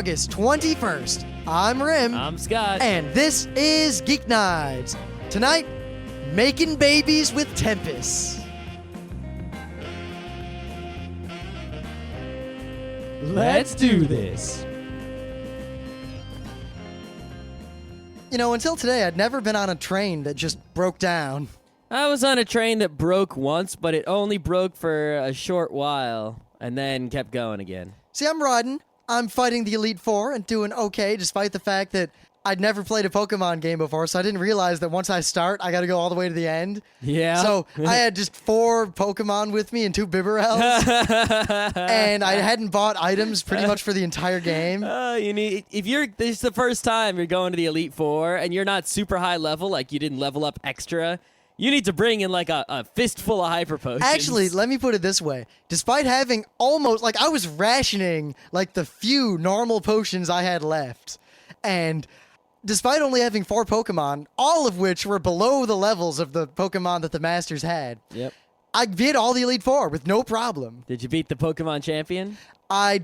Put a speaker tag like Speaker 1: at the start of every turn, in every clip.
Speaker 1: August 21st. I'm Rim.
Speaker 2: I'm Scott.
Speaker 1: And this is Geeknights. Tonight, making babies with Tempus.
Speaker 2: Let's do this.
Speaker 1: You know, until today, I'd never been on a train that just broke down.
Speaker 2: I was on a train that broke once, but it only broke for a short while and then kept going again.
Speaker 1: See, I'm riding. I'm fighting the Elite Four and doing okay, despite the fact that I'd never played a Pokemon game before, so I didn't realize that once I start, I gotta go all the way to the end.
Speaker 2: Yeah.
Speaker 1: So I had just 4 Pokemon with me and 2 Bibarels, and I hadn't bought items pretty much for the entire game.
Speaker 2: This is the first time you're going to the Elite Four and you're not super high level, like you didn't level up extra, you need to bring in like a fistful of hyper potions.
Speaker 1: Actually, let me put it this way. Despite having almost, I was rationing, the few normal potions I had left. And despite only having 4 Pokemon, all of which were below the levels of the Pokemon that the Masters had,
Speaker 2: Yep.
Speaker 1: I beat all the Elite Four with no problem.
Speaker 2: Did you beat the Pokemon champion?
Speaker 1: I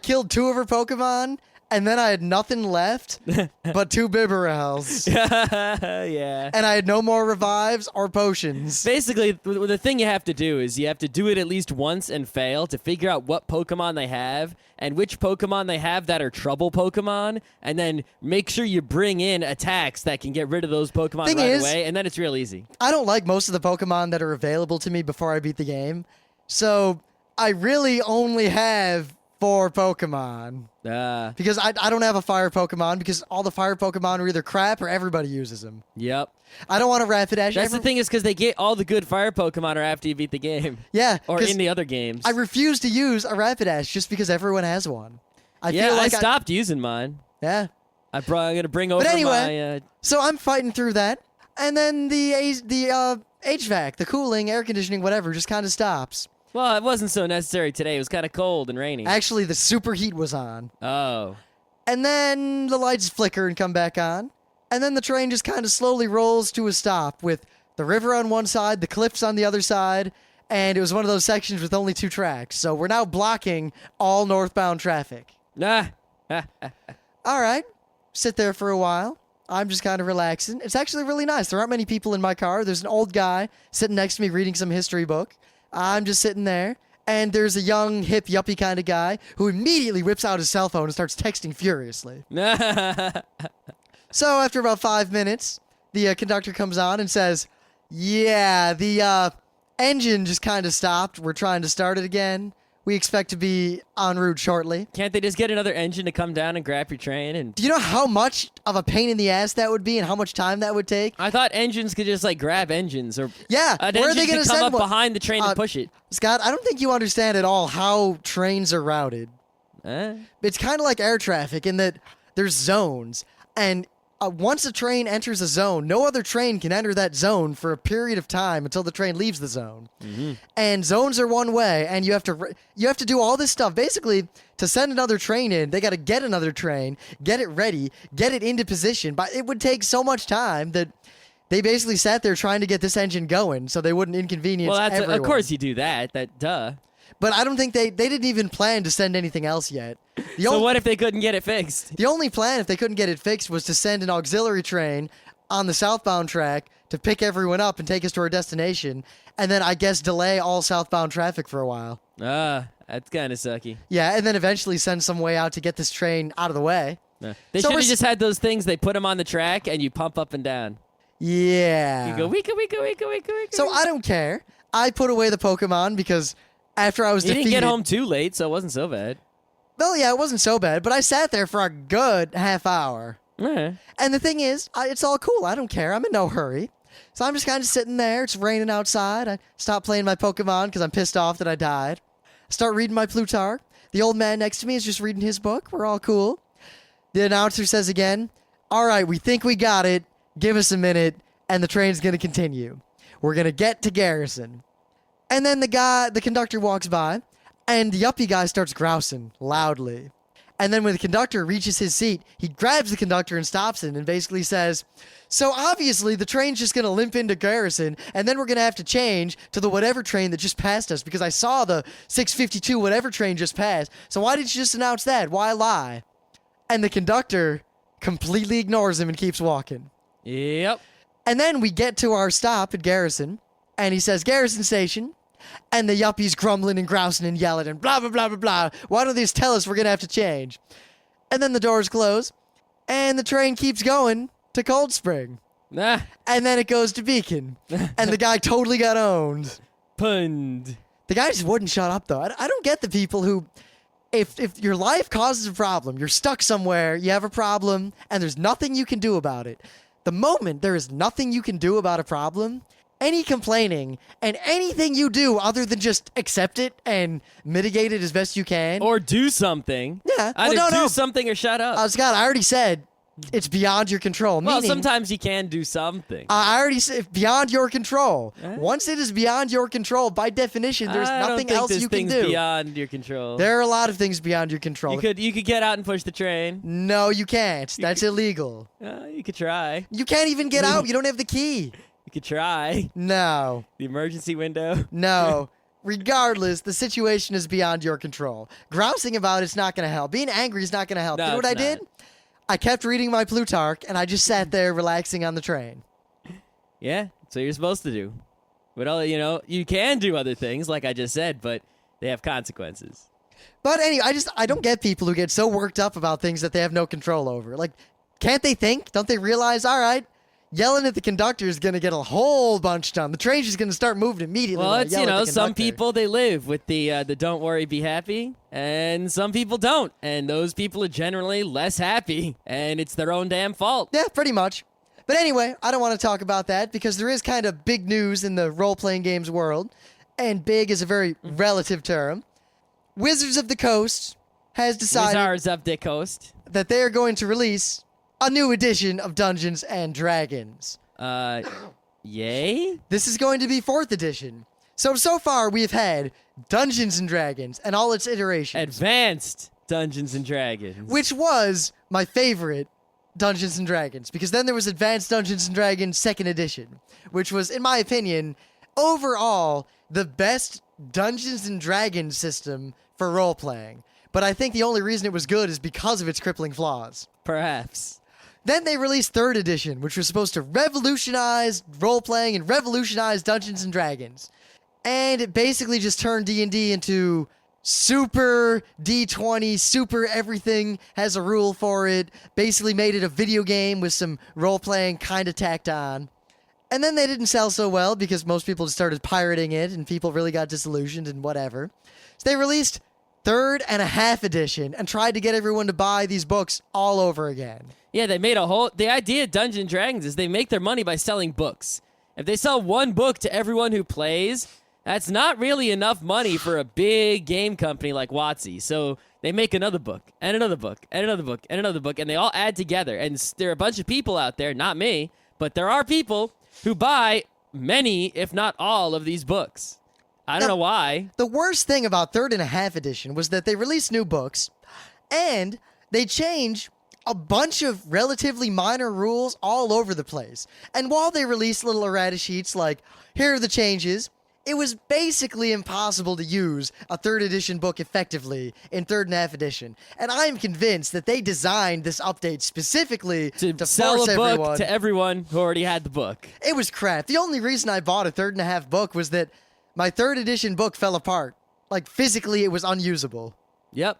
Speaker 1: killed 2 of her Pokemon, and then I had nothing left but 2 Bibarels.
Speaker 2: Yeah.
Speaker 1: And I had no more revives or potions.
Speaker 2: Basically, the thing you have to do is you have to do it at least once and fail to figure out what Pokemon they have and which Pokemon they have that are trouble Pokemon, and then make sure you bring in attacks that can get rid of those Pokemon right away, and then it's real easy.
Speaker 1: I don't like most of the Pokemon that are available to me before I beat the game, so I really only have 4 Pokemon. Because I don't have a fire Pokemon, because all the fire Pokemon are either crap or everybody uses them.
Speaker 2: Yep.
Speaker 1: I don't want a Rapidash.
Speaker 2: That's the thing, is because they get all the good fire Pokemon are after you beat the game.
Speaker 1: Yeah.
Speaker 2: Or in the other games.
Speaker 1: I refuse to use a Rapidash just because everyone has one.
Speaker 2: I stopped using mine.
Speaker 1: Yeah.
Speaker 2: I'm going to bring over
Speaker 1: so I'm fighting through that, and then the HVAC, the cooling, air conditioning, whatever, just kind of stops.
Speaker 2: Well, it wasn't so necessary today. It was kind of cold and rainy.
Speaker 1: Actually, the superheat was on.
Speaker 2: Oh.
Speaker 1: And then the lights flicker and come back on. And then the train just kind of slowly rolls to a stop with the river on one side, the cliffs on the other side, and it was one of those sections with only 2 tracks. So we're now blocking all northbound traffic.
Speaker 2: Nah.
Speaker 1: All right. Sit there for a while. I'm just kind of relaxing. It's actually really nice. There aren't many people in my car. There's an old guy sitting next to me reading some history book. I'm just sitting there, and there's a young, hip, yuppie kind of guy who immediately whips out his cell phone and starts texting furiously. So after about 5 minutes, the conductor comes on and says, yeah, the engine just kind of stopped. We're trying to start it again. We expect to be en route shortly.
Speaker 2: Can't they just get another engine to come down and grab your train?
Speaker 1: Do you know how much of a pain in the ass that would be and how much time that would take?
Speaker 2: I thought engines could just grab engines, or
Speaker 1: yeah,
Speaker 2: where are they going to come up behind the train and push it?
Speaker 1: Scott, I don't think you understand at all how trains are routed. It's kind of like air traffic in that there's zones, and once a train enters a zone, no other train can enter that zone for a period of time until the train leaves the zone. Mm-hmm. And zones are one way, and you have to do all this stuff. Basically, to send another train in, they got to get another train, get it ready, get it into position. But it would take so much time that they basically sat there trying to get this engine going so they wouldn't inconvenience everyone.
Speaker 2: Of course you do that. Duh.
Speaker 1: But I don't think they didn't even plan to send anything else yet.
Speaker 2: So what if they couldn't get it fixed?
Speaker 1: The only plan, if they couldn't get it fixed, was to send an auxiliary train on the southbound track to pick everyone up and take us to our destination, and then I guess delay all southbound traffic for a while.
Speaker 2: That's kind of sucky.
Speaker 1: Yeah, and then eventually send some way out to get this train out of the way.
Speaker 2: They should have just had those things, they put them on the track, and you pump up and down.
Speaker 1: Yeah.
Speaker 2: You go, weeka.
Speaker 1: So I don't care. I put away the Pokemon because after I was defeated...
Speaker 2: You didn't get home too late, so it wasn't so bad.
Speaker 1: Well, yeah, it wasn't so bad, but I sat there for a good half hour.
Speaker 2: And
Speaker 1: the thing is, it's all cool. I don't care. I'm in no hurry. So I'm just kind of sitting there. It's raining outside. I stop playing my Pokemon because I'm pissed off that I died. I start reading my Plutarch. The old man next to me is just reading his book. We're all cool. The announcer says again, all right, we think we got it. Give us a minute, and the train's going to continue. We're going to get to Garrison. And then the conductor walks by, and the yuppie guy starts grousing loudly. And then when the conductor reaches his seat, he grabs the conductor and stops him and basically says, so obviously the train's just going to limp into Garrison, and then we're going to have to change to the whatever train that just passed us, because I saw the 652 whatever train just passed. So why did you just announce that? Why lie? And the conductor completely ignores him and keeps walking.
Speaker 2: Yep.
Speaker 1: And then we get to our stop at Garrison, and he says, Garrison Station. And the yuppies grumbling and grousing and yelling and blah, blah, blah, blah, blah. Why don't these tell us we're going to have to change? And then the doors close, and the train keeps going to Cold Spring.
Speaker 2: Nah.
Speaker 1: And then it goes to Beacon. And the guy totally got owned.
Speaker 2: Punned.
Speaker 1: The guy just wouldn't shut up, though. I don't get the people who, if your life causes a problem, you're stuck somewhere, you have a problem, and there's nothing you can do about it. The moment there is nothing you can do about a problem, any complaining and anything you do other than just accept it and mitigate it as best you can.
Speaker 2: Or do something.
Speaker 1: Yeah.
Speaker 2: Either
Speaker 1: Well,
Speaker 2: do something or shut up.
Speaker 1: Scott, I already said it's beyond your control.
Speaker 2: Well,
Speaker 1: meaning,
Speaker 2: sometimes you can do something.
Speaker 1: I already said beyond your control.
Speaker 2: Eh?
Speaker 1: Once it is beyond your control, by definition, there's
Speaker 2: I don't
Speaker 1: nothing
Speaker 2: think
Speaker 1: else
Speaker 2: there's
Speaker 1: you can
Speaker 2: things
Speaker 1: do.
Speaker 2: beyond your control.
Speaker 1: There are a lot of things beyond your control.
Speaker 2: You could get out and push the train.
Speaker 1: No, you can't. That's illegal.
Speaker 2: You could try.
Speaker 1: You can't even get out. You don't have the key.
Speaker 2: You could try.
Speaker 1: No.
Speaker 2: The emergency window.
Speaker 1: No. Regardless, the situation is beyond your control. Grousing about it's not going to help. Being angry is not going to help.
Speaker 2: No,
Speaker 1: You know what I
Speaker 2: it's
Speaker 1: did?
Speaker 2: not.
Speaker 1: I kept reading my Plutarch, and I just sat there relaxing on the train.
Speaker 2: Yeah, that's what you're supposed to do. But you can do other things, like I just said, but they have consequences.
Speaker 1: But anyway, I don't get people who get so worked up about things that they have no control over. Like, can't they think? Don't they realize, all right, yelling at the conductor is going to get a whole bunch done. The train's just going to start moving immediately.
Speaker 2: Well,
Speaker 1: when I
Speaker 2: it's,
Speaker 1: yell at the
Speaker 2: some
Speaker 1: conductor.
Speaker 2: people, they live with the don't worry, be happy, and some people don't. And those people are generally less happy, and it's their own damn fault.
Speaker 1: Yeah, pretty much. But anyway, I don't want to talk about that because there is kind of big news in the role-playing games world, and big is a very relative term. Wizards of the Coast has decided
Speaker 2: Wizards of the Coast.
Speaker 1: that they are going to release a new edition of Dungeons and Dragons.
Speaker 2: Yay?
Speaker 1: This is going to be 4th edition. So far we have had Dungeons and Dragons and all its iterations,
Speaker 2: Advanced Dungeons and Dragons.
Speaker 1: which was my favorite Dungeons and Dragons, because then there was Advanced Dungeons and Dragons 2nd edition, which was, in my opinion, overall the best Dungeons and Dragons system for role-playing. But I think the only reason it was good is because of its crippling flaws.
Speaker 2: Perhaps.
Speaker 1: Then they released 3rd edition, which was supposed to revolutionize role-playing and revolutionize Dungeons and Dragons. And it basically just turned D&D into super D20, super everything has a rule for it. Basically made it a video game with some role-playing kind of tacked on. And then they didn't sell so well because most people just started pirating it and people really got disillusioned and whatever. So they released 3rd and a half edition and tried to get everyone to buy these books all over again.
Speaker 2: Yeah, they made the idea of Dungeons and Dragons is they make their money by selling books. If they sell one book to everyone who plays, that's not really enough money for a big game company like WotC. So they make another book, and another book, and another book, and another book, and they all add together. And there are a bunch of people out there, not me, but there are people who buy many, if not all, of these books. I don't know why.
Speaker 1: The worst thing about 3rd and a half edition was that they released new books, and they change a bunch of relatively minor rules all over the place. And while they released little errata sheets like, here are the changes, it was basically impossible to use a 3rd edition book effectively in 3rd and half edition. And I am convinced that they designed this update specifically to
Speaker 2: sell
Speaker 1: force
Speaker 2: a book
Speaker 1: everyone.
Speaker 2: to everyone who already had the book.
Speaker 1: It was crap. The only reason I bought a 3rd and a half book was that my 3rd edition book fell apart. Like, physically, it was unusable.
Speaker 2: Yep,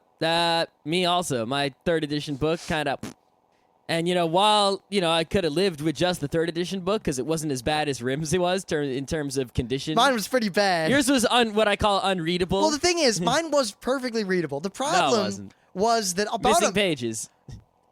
Speaker 2: me also. My 3rd edition book kind of... And, while, I could have lived with just the 3rd edition book because it wasn't as bad as Rim's it was in terms of condition.
Speaker 1: Mine was pretty bad.
Speaker 2: Yours was what I call unreadable.
Speaker 1: Well, the thing is, mine was perfectly readable. The problem
Speaker 2: wasn't.
Speaker 1: was that
Speaker 2: Missing pages.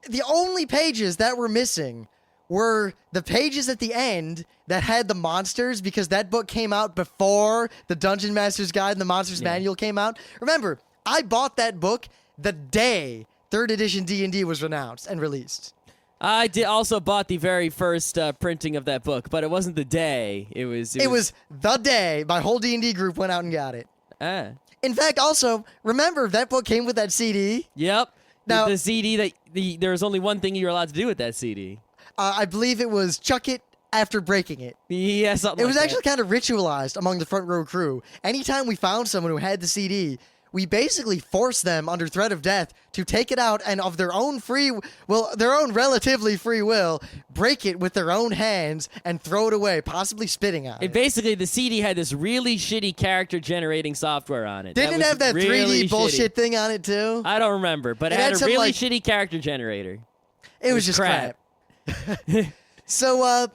Speaker 1: the only pages that were missing were the pages at the end that had the monsters, because that book came out before the Dungeon Master's Guide and the Monsters Manual came out. Remember, I bought that book the day 3rd edition D&D was announced and released.
Speaker 2: I also bought the very first printing of that book, but it wasn't the day. It was
Speaker 1: the day my whole D&D group went out and got it. In fact, also, remember, that book came with that CD?
Speaker 2: Yep.
Speaker 1: Now,
Speaker 2: the CD there was only one thing you were allowed to do with that CD.
Speaker 1: I believe it was chuck it after breaking it.
Speaker 2: Yeah, something
Speaker 1: It was
Speaker 2: like
Speaker 1: actually kind of ritualized among the front row crew. Anytime we found someone who had the CD, we basically force them under threat of death to take it out and of their own their own relatively free will, break it with their own hands and throw it away, possibly spitting on it.
Speaker 2: Basically, the CD had this really shitty character generating software on it.
Speaker 1: Didn't it have that
Speaker 2: really
Speaker 1: 3D bullshit thing on it too?
Speaker 2: I don't remember, but it had a
Speaker 1: some,
Speaker 2: really shitty character generator.
Speaker 1: It was just crap. So,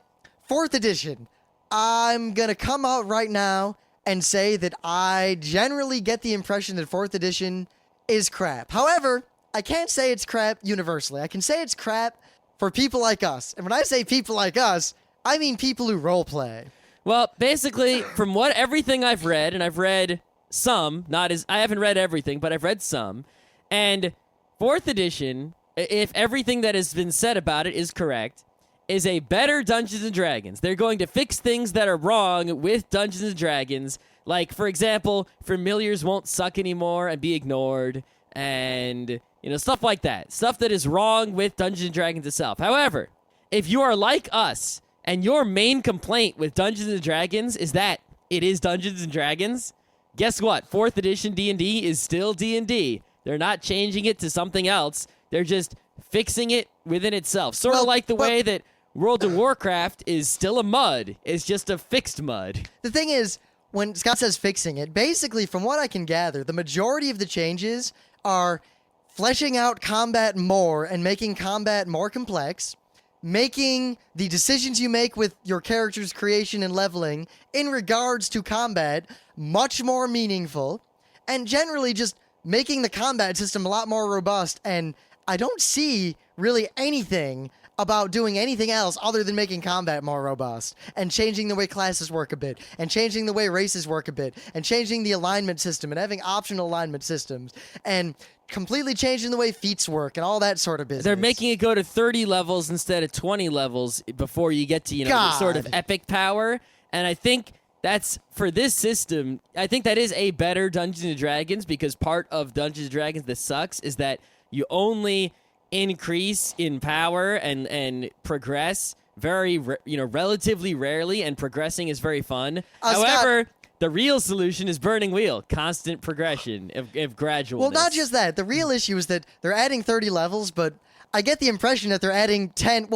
Speaker 1: 4th edition. I'm going to come out right now and say that I generally get the impression that 4th edition is crap. However, I can't say it's crap universally. I can say it's crap for people like us. And when I say people like us, I mean people who roleplay.
Speaker 2: Well, basically, from everything I've read, and I've read some, I haven't read everything, but I've read some, and 4th edition, if everything that has been said about it is correct, is a better Dungeons & Dragons. They're going to fix things that are wrong with Dungeons & Dragons. Like, for example, familiars won't suck anymore and be ignored, and, stuff like that. Stuff that is wrong with Dungeons & Dragons itself. However, if you are like us, and your main complaint with Dungeons & Dragons is that it is Dungeons & Dragons, guess what? 4th edition D&D is still D&D. They're not changing it to something else. They're just fixing it within itself. Sort of like the way that World of Warcraft is still a MUD. It's just a fixed MUD.
Speaker 1: The thing is, when Scott says fixing it, basically, from what I can gather, the majority of the changes are fleshing out combat more and making combat more complex, making the decisions you make with your character's creation and leveling in regards to combat much more meaningful, and generally just making the combat system a lot more robust. And I don't see really anything about doing anything else other than making combat more robust and changing the way classes work a bit and changing the way races work a bit and changing the alignment system and having optional alignment systems and completely changing the way feats work and all that sort of business.
Speaker 2: They're making it go to 30 levels instead of 20 levels before you get to, the sort of epic power. And I think that's, for this system, I think that is a better Dungeons & Dragons, because part of Dungeons & Dragons that sucks is that you only increase in power and progress relatively rarely, and progressing is very fun. However, the real solution is Burning Wheel, constant progression, if gradual.
Speaker 1: Well, not just that. The real issue is that they're adding 30 levels, but I get the impression that they're adding 10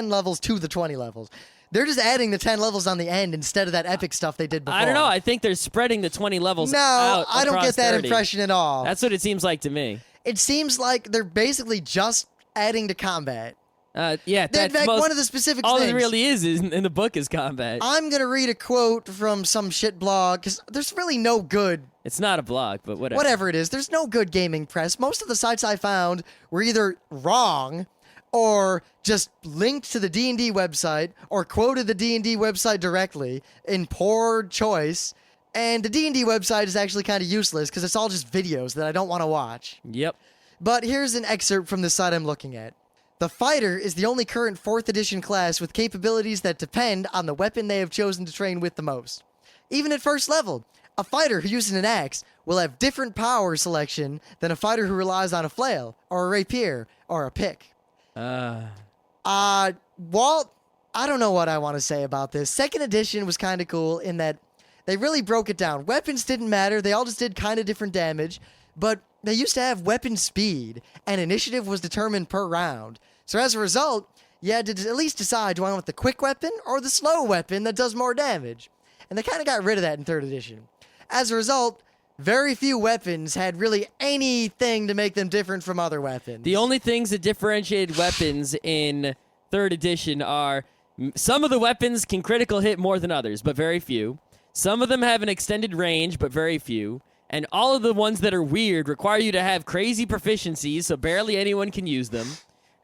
Speaker 1: levels to the 20 levels. They're just adding the 10 levels on the end instead of that epic stuff they did before.
Speaker 2: I don't know. I think they're spreading the 20 levels out.
Speaker 1: No, I don't get that
Speaker 2: 30.
Speaker 1: impression at all.
Speaker 2: That's what it seems like to me.
Speaker 1: It seems like they're basically just adding to combat.
Speaker 2: Yeah,
Speaker 1: in fact, one of the specific
Speaker 2: all
Speaker 1: things.
Speaker 2: it really is in the book is combat.
Speaker 1: I'm going to read a quote from some shit blog, because there's really no good...
Speaker 2: It's not a blog, but whatever.
Speaker 1: Whatever it is, there's no good gaming press. Most of the sites I found were either wrong or just linked to the D&D website or quoted the D&D website directly in poor choice. And the D&D website is actually kind of useless because it's all just videos that I don't want to watch.
Speaker 2: Yep.
Speaker 1: But here's an excerpt from the site I'm looking at. The fighter is the only current 4th edition class with capabilities that depend on the weapon they have chosen to train with the most. Even at first level, a fighter who uses an axe will have different power selection than a fighter who relies on a flail, or a rapier, or a pick. Walt, I don't know what I want to say about this. 2nd edition was kind of cool in that they really broke it down. Weapons didn't matter. They all just did kind of different damage, but they used to have weapon speed, and initiative was determined per round. So as a result, you had to at least decide, do I want the quick weapon or the slow weapon that does more damage? And they kind of got rid of that in 3rd edition. As a result, very few weapons had really anything to make them different from other weapons.
Speaker 2: The only things that differentiated weapons in 3rd edition are some of the weapons can critical hit more than others, but very few. Some of them have an extended range, but very few. And all of the ones that are weird require you to have crazy proficiencies, so barely anyone can use them.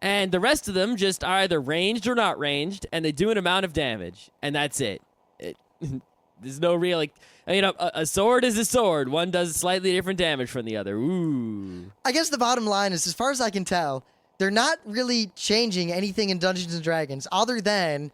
Speaker 2: And the rest of them just are either ranged or not ranged, and they do an amount of damage. And that's it. There's no real, a sword is a sword. One does slightly different damage from the other. Ooh.
Speaker 1: I guess the bottom line is, as far as I can tell, they're not really changing anything in Dungeons & Dragons other than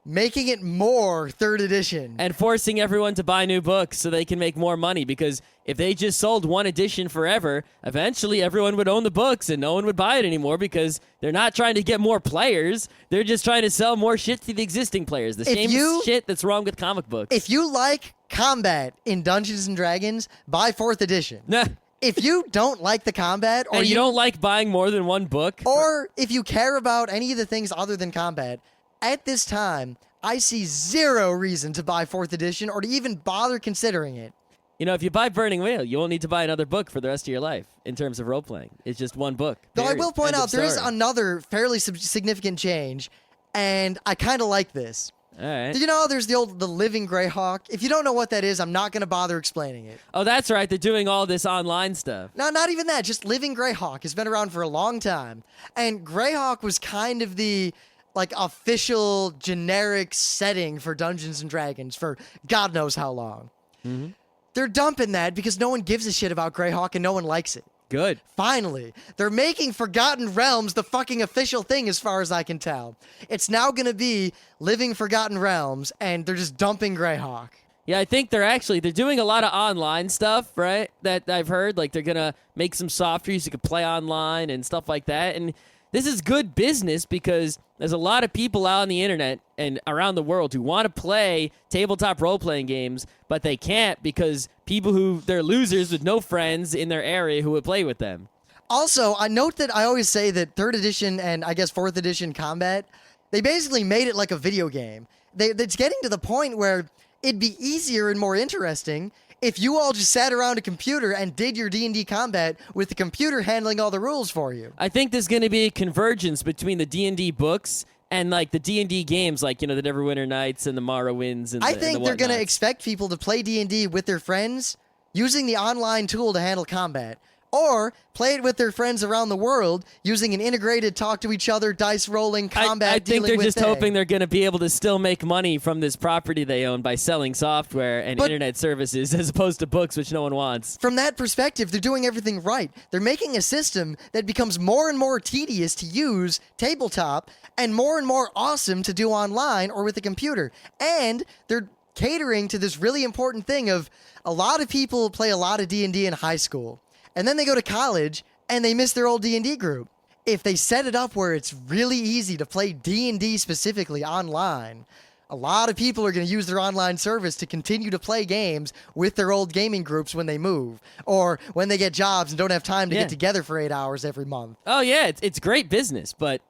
Speaker 1: making it more 3rd edition.
Speaker 2: And forcing everyone to buy new books so they can make more money, because if they just sold one edition forever, eventually everyone would own the books and no one would buy it anymore, because they're not trying to get more players. They're just trying to sell more shit to the existing players. The same shit that's wrong with comic books.
Speaker 1: If you like combat in Dungeons & Dragons, buy 4th edition.
Speaker 2: Nah.
Speaker 1: if you don't like the combat, or
Speaker 2: And you don't like buying more than one book?
Speaker 1: or if you care about any of the things other than combat, at this time, I see zero reason to buy 4th edition or to even bother considering it.
Speaker 2: You know, if you buy Burning Wheel, you won't need to buy another book for the rest of your life in terms of role-playing. It's just one book.
Speaker 1: Though I
Speaker 2: Period.
Speaker 1: will point
Speaker 2: End of
Speaker 1: out, there is
Speaker 2: story.
Speaker 1: another fairly significant change, and I kind of like this.
Speaker 2: All right.
Speaker 1: Did you know there's the Living Greyhawk? If you don't know what that is, I'm not going to bother explaining it.
Speaker 2: Oh, that's right. They're doing all this online stuff.
Speaker 1: No, not even that. Just Living Greyhawk has been around for a long time. And Greyhawk was kind of the official generic setting for Dungeons and Dragons for God knows how long.
Speaker 2: Mm-hmm.
Speaker 1: They're dumping that because no one gives a shit about Greyhawk and no one likes it.
Speaker 2: Good.
Speaker 1: Finally, they're making Forgotten Realms the fucking official thing as far as I can tell. It's now going to be Living Forgotten Realms, and they're just dumping Greyhawk.
Speaker 2: Yeah, I think they're doing a lot of online stuff, right? That I've heard. Like, they're going to make some softwares you can play online and stuff like that. And this is good business because there's a lot of people out on the internet and around the world who want to play tabletop role-playing games, but they can't because they're losers with no friends in their area who would play with them.
Speaker 1: Also, I note that I always say that 3rd edition and I guess 4th edition combat, they basically made it like a video game. It's getting to the point where it'd be easier and more interesting if you all just sat around a computer and did your D&D combat with the computer handling all the rules for you.
Speaker 2: I think there's going to be a convergence between the D&D books and like the D&D games, like, you know, the Neverwinter Nights and the Morrowinds and
Speaker 1: I think they're going to
Speaker 2: whatnots.
Speaker 1: expect people to play D&D with their friends using the online tool to handle combat, or play it with their friends around the world using an integrated talk to each other, dice rolling, combat
Speaker 2: I think
Speaker 1: dealing
Speaker 2: they're
Speaker 1: with
Speaker 2: just
Speaker 1: thing.
Speaker 2: hoping they're going to be able to still make money from this property they own by selling software and
Speaker 1: But-
Speaker 2: internet services as opposed to books, which no one wants.
Speaker 1: From that perspective, they're doing everything right. They're making a system that becomes more and more tedious to use tabletop and more awesome to do online or with a computer. And they're catering to this really important thing of a lot of people play a lot of D&D in high school, and then they go to college and they miss their old D&D group. If they set it up where it's really easy to play D&D specifically online, a lot of people are going to use their online service to continue to play games with their old gaming groups when they move, or when they get jobs and don't have time to
Speaker 2: Yeah.
Speaker 1: get together for 8 hours every month.
Speaker 2: Oh, yeah, it's great business, but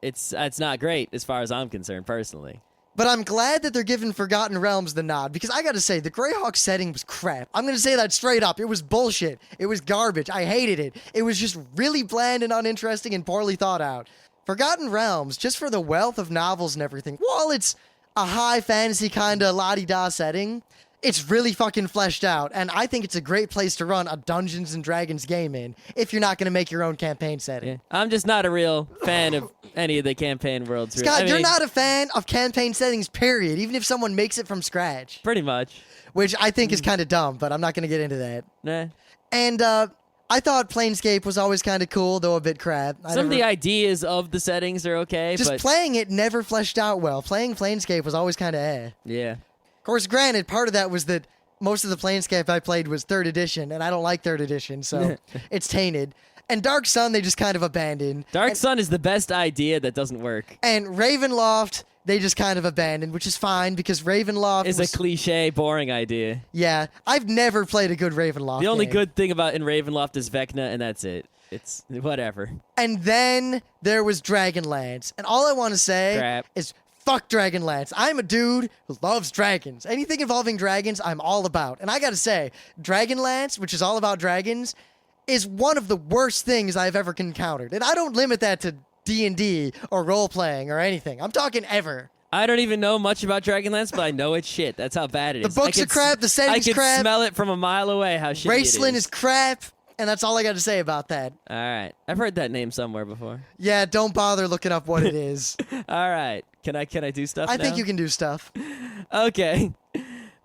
Speaker 2: it's not great as far as I'm concerned, personally.
Speaker 1: But I'm glad that they're giving Forgotten Realms the nod, because I gotta say, the Greyhawk setting was crap. I'm gonna say that straight up. It was bullshit. It was garbage. I hated it. It was just really bland and uninteresting and poorly thought out. Forgotten Realms, just for the wealth of novels and everything, while it's a high fantasy kind of la-di-da setting, it's really fucking fleshed out, and I think it's a great place to run a Dungeons & Dragons game in, if you're not gonna make your own campaign setting.
Speaker 2: Yeah. I'm just not a real fan of any of the campaign worlds. really.
Speaker 1: Scott,
Speaker 2: I
Speaker 1: you're
Speaker 2: mean,
Speaker 1: not a fan of campaign settings, period, even if someone makes it from scratch.
Speaker 2: Pretty much.
Speaker 1: Which I think is kind of dumb, but I'm not going to get into that.
Speaker 2: Nah.
Speaker 1: And I thought Planescape was always kind of cool, though a bit crap.
Speaker 2: Some of the ideas of the settings are okay,
Speaker 1: just
Speaker 2: but
Speaker 1: playing it never fleshed out well. Playing Planescape was always kind of eh.
Speaker 2: yeah.
Speaker 1: Of course, granted, part of that was that most of the Planescape I played was 3rd edition, and I don't like 3rd edition, so it's tainted. And Dark Sun, they just kind of abandoned.
Speaker 2: Dark Sun is the best idea that doesn't work.
Speaker 1: And Ravenloft, they just kind of abandoned, which is fine, because Ravenloft
Speaker 2: It's
Speaker 1: was...
Speaker 2: a cliche, boring idea.
Speaker 1: Yeah, I've never played a good Ravenloft
Speaker 2: The only
Speaker 1: game.
Speaker 2: good thing about in Ravenloft is Vecna, and that's it. It's whatever.
Speaker 1: And then there was Dragonlance. And all I want to say
Speaker 2: Crap.
Speaker 1: is fuck Dragonlance. I'm a dude who loves dragons. Anything involving dragons, I'm all about. And I got to say, Dragonlance, which is all about dragons, is one of the worst things I've ever encountered. And I don't limit that to D&D or role-playing or anything. I'm talking ever.
Speaker 2: I don't even know much about Dragonlance, but I know it's shit. That's how bad it is.
Speaker 1: The books
Speaker 2: I
Speaker 1: are crap, the setting's
Speaker 2: I can
Speaker 1: crap.
Speaker 2: smell it from a mile away how shitty
Speaker 1: Raceland
Speaker 2: it
Speaker 1: is crap, and that's all I got to say about that.
Speaker 2: All right. I've heard that name somewhere before.
Speaker 1: Yeah, don't bother looking up what it is.
Speaker 2: All right. Can I do stuff
Speaker 1: I
Speaker 2: now?
Speaker 1: think you can do stuff.
Speaker 2: Okay.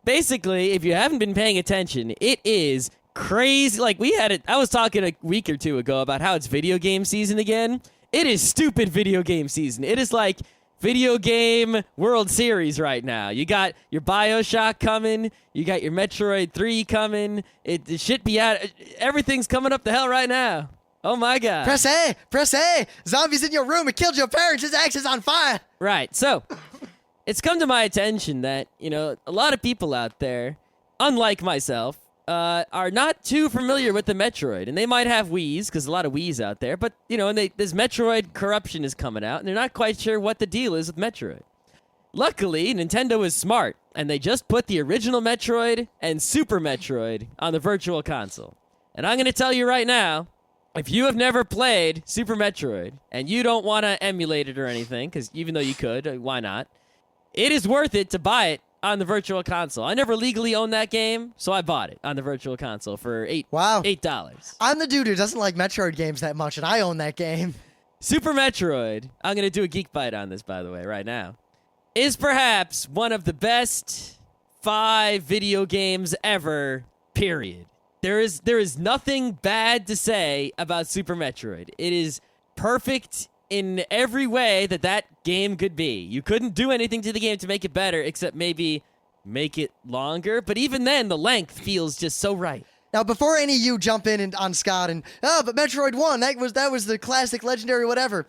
Speaker 2: Basically, if you haven't been paying attention, it is crazy. Like, I was talking a week or two ago about how it's video game season again. It is stupid video game season. It is like video game World Series right now. You got your BioShock coming. You got your Metroid 3 coming. It should be out. Everything's coming up the hell right now. Oh, my God.
Speaker 1: Press A! Press A! Zombies in your room! It killed your parents! His axe is on fire!
Speaker 2: Right. So, it's come to my attention that, a lot of people out there, unlike myself, are not too familiar with the Metroid, and they might have Wiis, because a lot of Wiis out there, but, and this Metroid Corruption is coming out, and they're not quite sure what the deal is with Metroid. Luckily, Nintendo is smart, and they just put the original Metroid and Super Metroid on the Virtual Console. And I'm going to tell you right now, if you have never played Super Metroid, and you don't want to emulate it or anything, because even though you could, why not? It is worth it to buy it on the Virtual Console. I never legally owned that game, so I bought it on the Virtual Console for $8.
Speaker 1: I'm the dude who doesn't like Metroid games that much, and I own that game.
Speaker 2: Super Metroid, I'm going to do a Geek Bite on this, by the way, right now, is perhaps one of the best 5 video games ever, period. There is nothing bad to say about Super Metroid. It is perfect in every way that game could be. You couldn't do anything to the game to make it better, except maybe make it longer. But even then, the length feels just so right.
Speaker 1: Now, before any of you jump in on Scott and, but Metroid 1, that was the classic, legendary, whatever.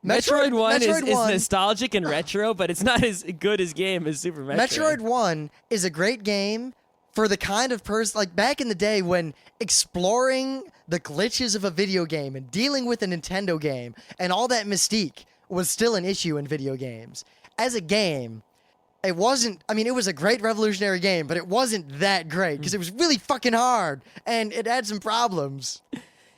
Speaker 2: Metroid 1 is nostalgic and retro, but it's not as good as game as Super Metroid.
Speaker 1: Metroid 1 is a great game for the kind of person, like back in the day when exploring the glitches of a video game and dealing with a Nintendo game and all that mystique was still an issue in video games. As a game, it was a great revolutionary game, but it wasn't that great because it was really fucking hard and it had some problems.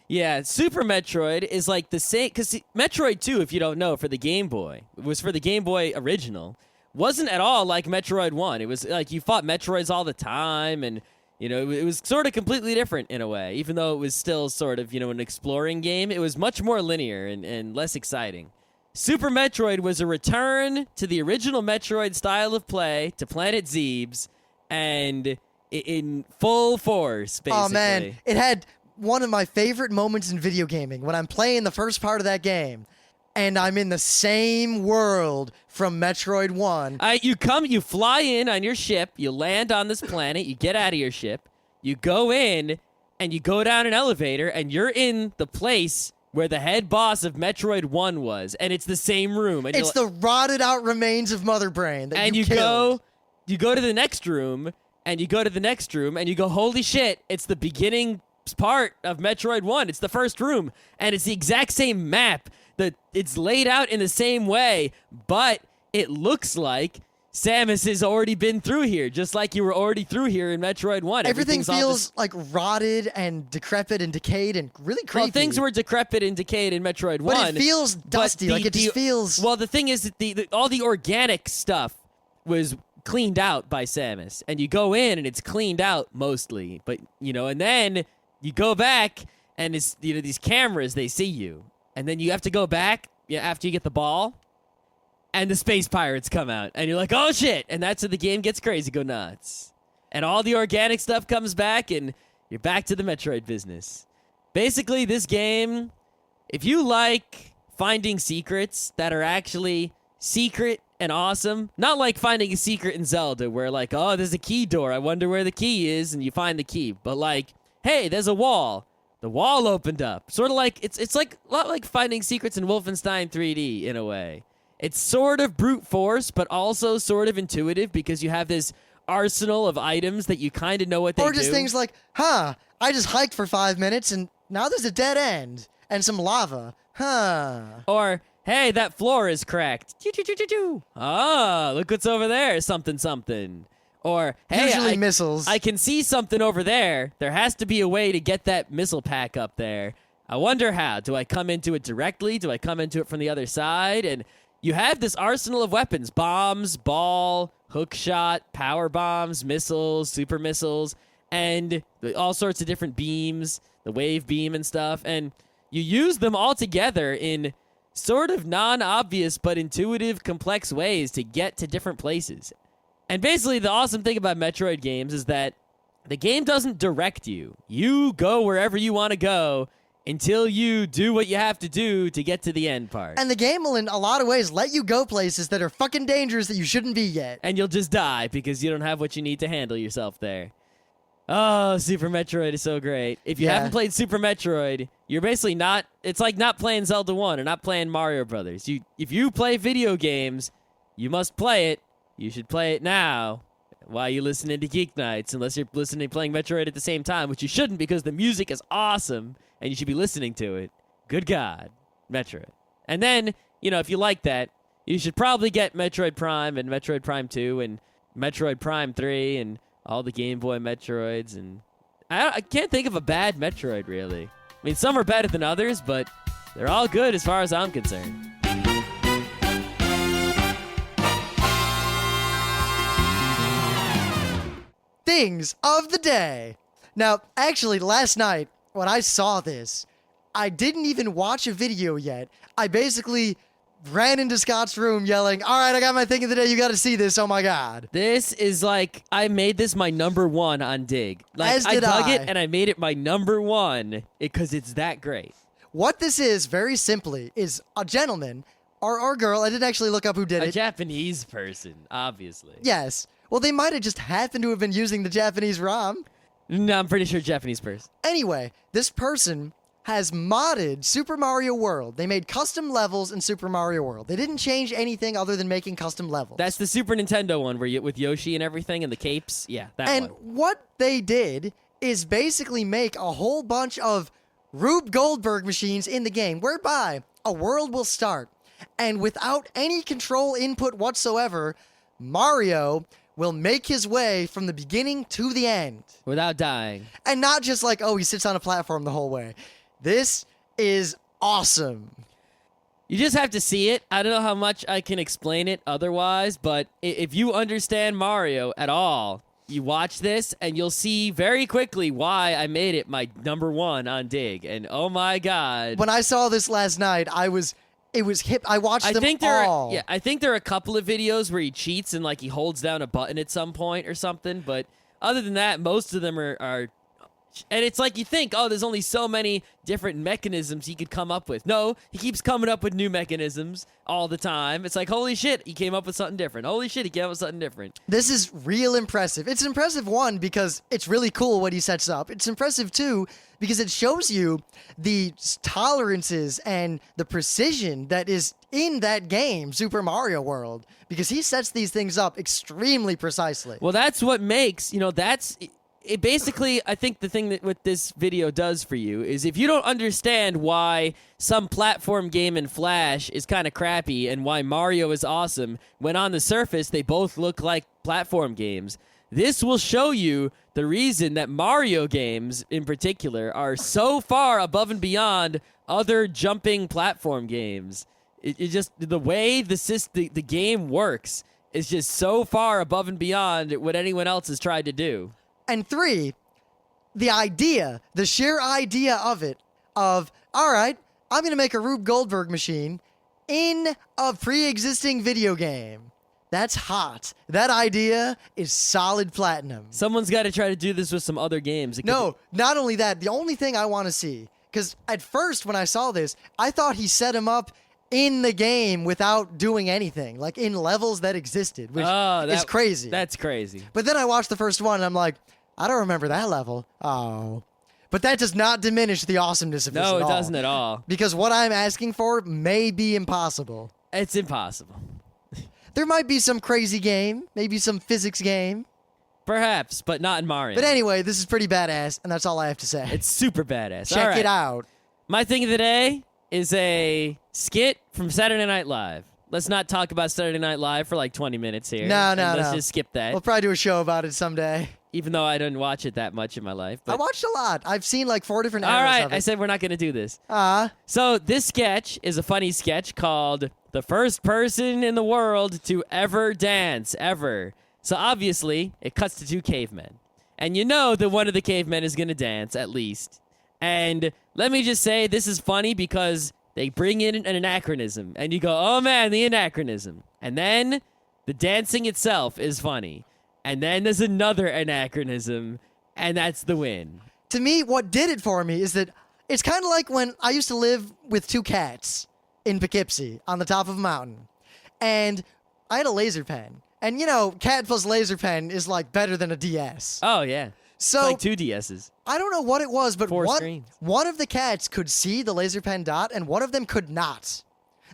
Speaker 2: Yeah, Super Metroid is like the same, because Metroid 2, if you don't know, for the Game Boy, it was for the Game Boy original, wasn't at all like Metroid 1. It was like you fought Metroids all the time, and, it was sort of completely different in a way. Even though it was still sort of, an exploring game, it was much more linear and less exciting. Super Metroid was a return to the original Metroid style of play, to Planet Zebes, and in full force, basically.
Speaker 1: Oh, man. It had one of my favorite moments in video gaming when I'm playing the first part of that game and I'm in the same world from Metroid 1.
Speaker 2: You fly in on your ship, you land on this planet, you get out of your ship, you go in, and you go down an elevator, and you're in the place where the head boss of Metroid 1 was, and it's the same room. And
Speaker 1: it's the rotted out remains of Mother Brain that you killed.
Speaker 2: You go to the next room, and you go to the next room, and you go, holy shit, it's the beginning part of Metroid 1. It's the first room, and it's the exact same map. It's laid out in the same way, but it looks like Samus has already been through here, just like you were already through here in Metroid 1.
Speaker 1: Everything feels like rotted and decrepit and decayed and really creepy.
Speaker 2: Well, things were decrepit and decayed in Metroid 1.
Speaker 1: But it feels dusty, it just feels...
Speaker 2: Well, the thing is that all the organic stuff was cleaned out by Samus, and you go in and it's cleaned out mostly, but, and then you go back and it's, these cameras, they see you. And then you have to go back after you get the ball, and the space pirates come out. And you're like, oh, shit. And that's when the game gets crazy, go nuts. And all the organic stuff comes back, and you're back to the Metroid business. Basically, this game, if you like finding secrets that are actually secret and awesome, not like finding a secret in Zelda where, like, oh, there's a key door. I wonder where the key is, and you find the key. But, like, hey, there's a wall. The wall opened up. Sort of like, it's like a lot like finding secrets in Wolfenstein 3D in a way. It's sort of brute force, but also sort of intuitive because you have this arsenal of items that you kind of know what they do.
Speaker 1: Or just things like, I just hiked for 5 minutes and now there's a dead end and some lava.
Speaker 2: Or, hey, that floor is cracked. Ah, look what's over there. Something, something. Or, hey,
Speaker 1: usually missiles.
Speaker 2: I can see something over there. There has to be a way to get that missile pack up there. I wonder how. Do I come into it directly? Do I come into it from the other side? And you have this arsenal of weapons. Bombs, ball, hook shot, power bombs, missiles, super missiles, and all sorts of different beams, the wave beam and stuff. And you use them all together in sort of non-obvious but intuitive, complex ways to get to different places. And basically, the awesome thing about Metroid games is that the game doesn't direct you. You go wherever you want to go until you do what you have to do to get to the end part.
Speaker 1: And the game will, in a lot of ways, let you go places that are fucking dangerous that you shouldn't be yet.
Speaker 2: And you'll just die because you don't have what you need to handle yourself there. Oh, Super Metroid is so great. If you haven't played Super Metroid, you're basically not... It's like not playing Zelda 1 or not playing Mario Brothers. If you play video games, you must play it. You should play it now Why are you listening to Geeknights unless you're listening playing Metroid at the same time, which you shouldn't because the music is awesome and you should be listening to it. Good God, Metroid. And then, if you like that, you should probably get Metroid Prime and Metroid Prime 2 and Metroid Prime 3 and all the Game Boy Metroids. And I can't think of a bad Metroid, really. I mean, some are better than others, but they're all good as far as I'm concerned.
Speaker 1: Things of the day. Now, actually, last night, when I saw this, I didn't even watch a video yet. I basically ran into Scott's room yelling, all right, I got my thing of the day. You got to see this. Oh, my God.
Speaker 2: This is like, I made this my number one on Dig. Like,
Speaker 1: As did
Speaker 2: I dug
Speaker 1: I.
Speaker 2: it, and I made it my number one because it's that great.
Speaker 1: What this is, very simply, is a gentleman or girl. I didn't actually look up who did
Speaker 2: A
Speaker 1: it.
Speaker 2: Japanese person, obviously.
Speaker 1: Yes. Well, they might have just happened to have been using the Japanese ROM.
Speaker 2: No, I'm pretty sure Japanese person.
Speaker 1: Anyway, this person has modded Super Mario World. They made custom levels in Super Mario World. They didn't change anything other than making custom levels.
Speaker 2: That's the Super Nintendo one where with Yoshi and everything and the capes. Yeah, that
Speaker 1: And
Speaker 2: one.
Speaker 1: what they did is basically make a whole bunch of Rube Goldberg machines in the game, whereby a world will start, and without any control input whatsoever, Mario will make his way from the beginning to the end.
Speaker 2: Without dying.
Speaker 1: And not just like, oh, he sits on a platform the whole way. This is awesome.
Speaker 2: You just have to see it. I don't know how much I can explain it otherwise, but if you understand Mario at all, you watch this and you'll see very quickly why I made it my number one on Dig. And oh my God.
Speaker 1: When I saw this last night, it was hip. I watched them all.
Speaker 2: I think there are a couple of videos where he cheats and like he holds down a button at some point or something, but other than that, most of them are and it's like you think, oh, there's only so many different mechanisms he could come up with. No, he keeps coming up with new mechanisms all the time. It's like, holy shit, he came up with something different. Holy shit, he came up with something different.
Speaker 1: This is real impressive. It's impressive, one, because it's really cool what he sets up. It's impressive, two, because it shows you the tolerances and the precision that is in that game, Super Mario World, because he sets these things up extremely precisely.
Speaker 2: Well, that's what makes, that's... It basically, I think the thing that what this video does for you is if you don't understand why some platform game in Flash is kind of crappy and why Mario is awesome, when on the surface they both look like platform games, this will show you the reason that Mario games in particular are so far above and beyond other jumping platform games. It just, the way the game works is just so far above and beyond what anyone else has tried to do.
Speaker 1: And three, the sheer idea of it, all right, I'm going to make a Rube Goldberg machine in a pre-existing video game. That's hot. That idea is solid platinum.
Speaker 2: Someone's got to try to do this with some other games.
Speaker 1: No, not only that, the only thing I want to see, because at first when I saw this, I thought he set him up in the game without doing anything, like in levels that existed, which is crazy.
Speaker 2: That's crazy.
Speaker 1: But then I watched the first one, and I'm like, I don't remember that level. Oh. But that does not diminish the awesomeness of this at all.
Speaker 2: No, it doesn't at all.
Speaker 1: Because what I'm asking for may be impossible.
Speaker 2: It's impossible.
Speaker 1: There might be some crazy game, maybe some physics game.
Speaker 2: Perhaps, but not in Mario.
Speaker 1: But anyway, this is pretty badass, and that's all I have to say.
Speaker 2: It's super badass.
Speaker 1: Check
Speaker 2: All right.
Speaker 1: it out.
Speaker 2: My thing of the day is a skit from Saturday Night Live. Let's not talk about Saturday Night Live for like 20 minutes here.
Speaker 1: No.
Speaker 2: Let's just skip that.
Speaker 1: We'll probably do a show about it someday.
Speaker 2: Even though I didn't watch it that much in my life. But...
Speaker 1: I watched a lot. I've seen like 4 different
Speaker 2: All
Speaker 1: eras
Speaker 2: right,
Speaker 1: of it.
Speaker 2: I said we're not going to do this.
Speaker 1: Ah.
Speaker 2: So this sketch is a funny sketch called The First Person in the World to Ever Dance, Ever. So obviously, it cuts to 2 cavemen. And you know that one of the cavemen is going to dance, at least. And let me just say, this is funny because they bring in an anachronism. And you go, oh man, the anachronism. And then the dancing itself is funny. And then there's another anachronism, and that's the win.
Speaker 1: To me, what did it for me is that it's kind of like when I used to live with 2 cats in Poughkeepsie on the top of a mountain. And I had a laser pen. And, cat plus laser pen is like better than a DS.
Speaker 2: Oh, yeah.
Speaker 1: So
Speaker 2: It's like 2 DSs.
Speaker 1: I don't know what it was, but
Speaker 2: 4 screens.
Speaker 1: one of the cats could see the laser pen dot, and one of them could not.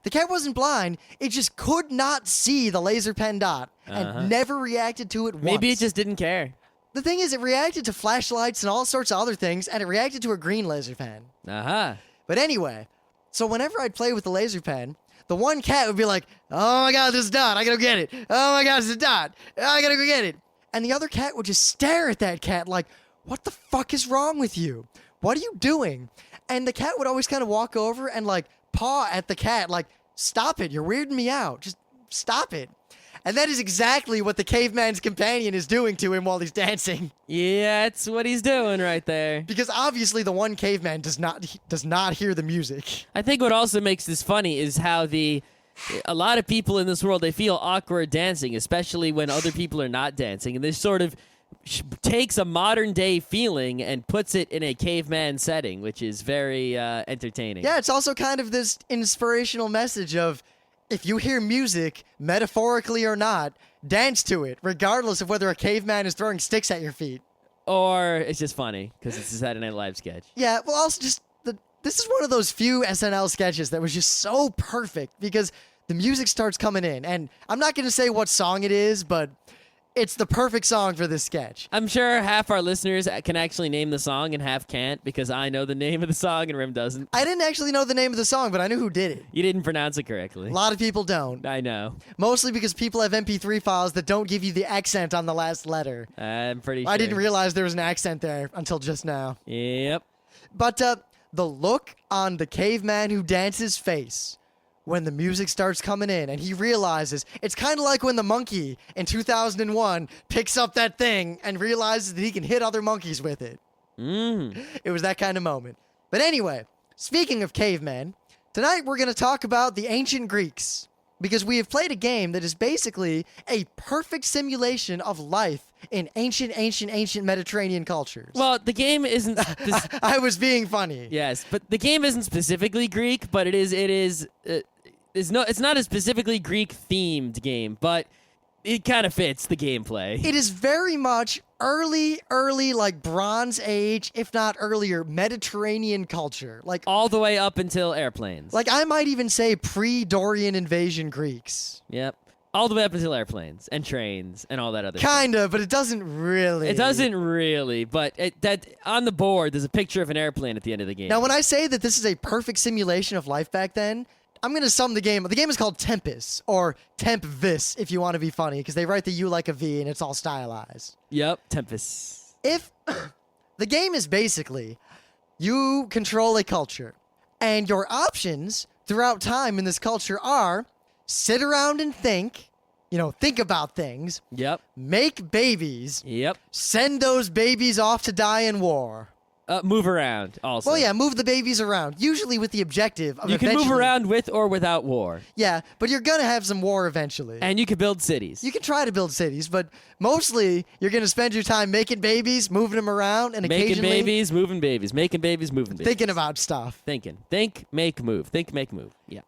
Speaker 1: The cat wasn't blind. It just could not see the laser pen dot and never reacted to it once.
Speaker 2: Maybe it just didn't care.
Speaker 1: The thing is, it reacted to flashlights and all sorts of other things, and it reacted to a green laser pen. But anyway, so whenever I'd play with the laser pen, the one cat would be like, oh my god, this is dot, I gotta go get it. Oh my god, this is dot, I gotta go get it. And the other cat would just stare at that cat like, what the fuck is wrong with you? What are you doing? And the cat would always kind of walk over and like paw at the cat like, stop it, you're weirding me out. Just stop it. And that is exactly what the caveman's companion is doing to him while he's dancing.
Speaker 2: Yeah, that's what he's doing right there.
Speaker 1: Because obviously the one caveman does not hear the music.
Speaker 2: I think what also makes this funny is how a lot of people in this world, they feel awkward dancing, especially when other people are not dancing. And this sort of takes a modern day feeling and puts it in a caveman setting, which is very entertaining.
Speaker 1: Yeah, it's also kind of this inspirational message of, if you hear music, metaphorically or not, dance to it, regardless of whether a caveman is throwing sticks at your feet.
Speaker 2: Or it's just funny, because it's a Saturday Night Live sketch.
Speaker 1: Yeah, well, also this is one of those few SNL sketches that was just so perfect, because the music starts coming in, and I'm not going to say what song it is, but it's the perfect song for this sketch.
Speaker 2: I'm sure half our listeners can actually name the song and half can't, because I know the name of the song and Rim doesn't.
Speaker 1: I didn't actually know the name of the song, but I knew who did it.
Speaker 2: You didn't pronounce it correctly.
Speaker 1: A lot of people don't.
Speaker 2: I know.
Speaker 1: Mostly because people have MP3 files that don't give you the accent on the last letter.
Speaker 2: I'm pretty sure.
Speaker 1: I didn't realize there was an accent there until just now.
Speaker 2: Yep.
Speaker 1: But the look on the caveman who dances face when the music starts coming in and he realizes, it's kind of like when the monkey in 2001 picks up that thing and realizes that he can hit other monkeys with it. It was that kind of moment. But anyway, speaking of cavemen, tonight we're going to talk about the ancient Greeks, because we have played a game that is basically a perfect simulation of life in ancient Mediterranean cultures.
Speaker 2: Well, the game isn't...
Speaker 1: I was being funny.
Speaker 2: Yes, but the game isn't specifically Greek, but it's not a specifically Greek-themed game, but it kind of fits the gameplay.
Speaker 1: It is very much early, like Bronze Age, if not earlier, Mediterranean culture. Like
Speaker 2: all the way up until airplanes.
Speaker 1: Like I might even say pre-Dorian invasion Greeks.
Speaker 2: Yep. All the way up until airplanes and trains and all that other
Speaker 1: Kinda, but it doesn't really.
Speaker 2: It doesn't really, but that on the board, there's a picture of an airplane at the end of the game.
Speaker 1: Now, when I say that this is a perfect simulation of life back then, I'm going to sum the game. The game is called Tempus, or Tempvs, if you want to be funny, because they write the U like a V, and it's all stylized.
Speaker 2: Yep, Tempus.
Speaker 1: If the game is basically, you control a culture, and your options throughout time in this culture are sit around and think about things.
Speaker 2: Yep.
Speaker 1: Make babies.
Speaker 2: Yep.
Speaker 1: Send those babies off to die in war.
Speaker 2: Move around, also.
Speaker 1: Well, yeah, move the babies around, usually with the objective of
Speaker 2: You can move around with or without war.
Speaker 1: Yeah, but you're going to have some war eventually.
Speaker 2: And you can build cities.
Speaker 1: You can try to build cities, but mostly you're going to spend your time making babies, moving them around, and occasionally...
Speaker 2: Making babies, moving babies. Making babies, moving babies.
Speaker 1: Thinking about stuff.
Speaker 2: Thinking. Think, make, move. Think, make, move. Yeah.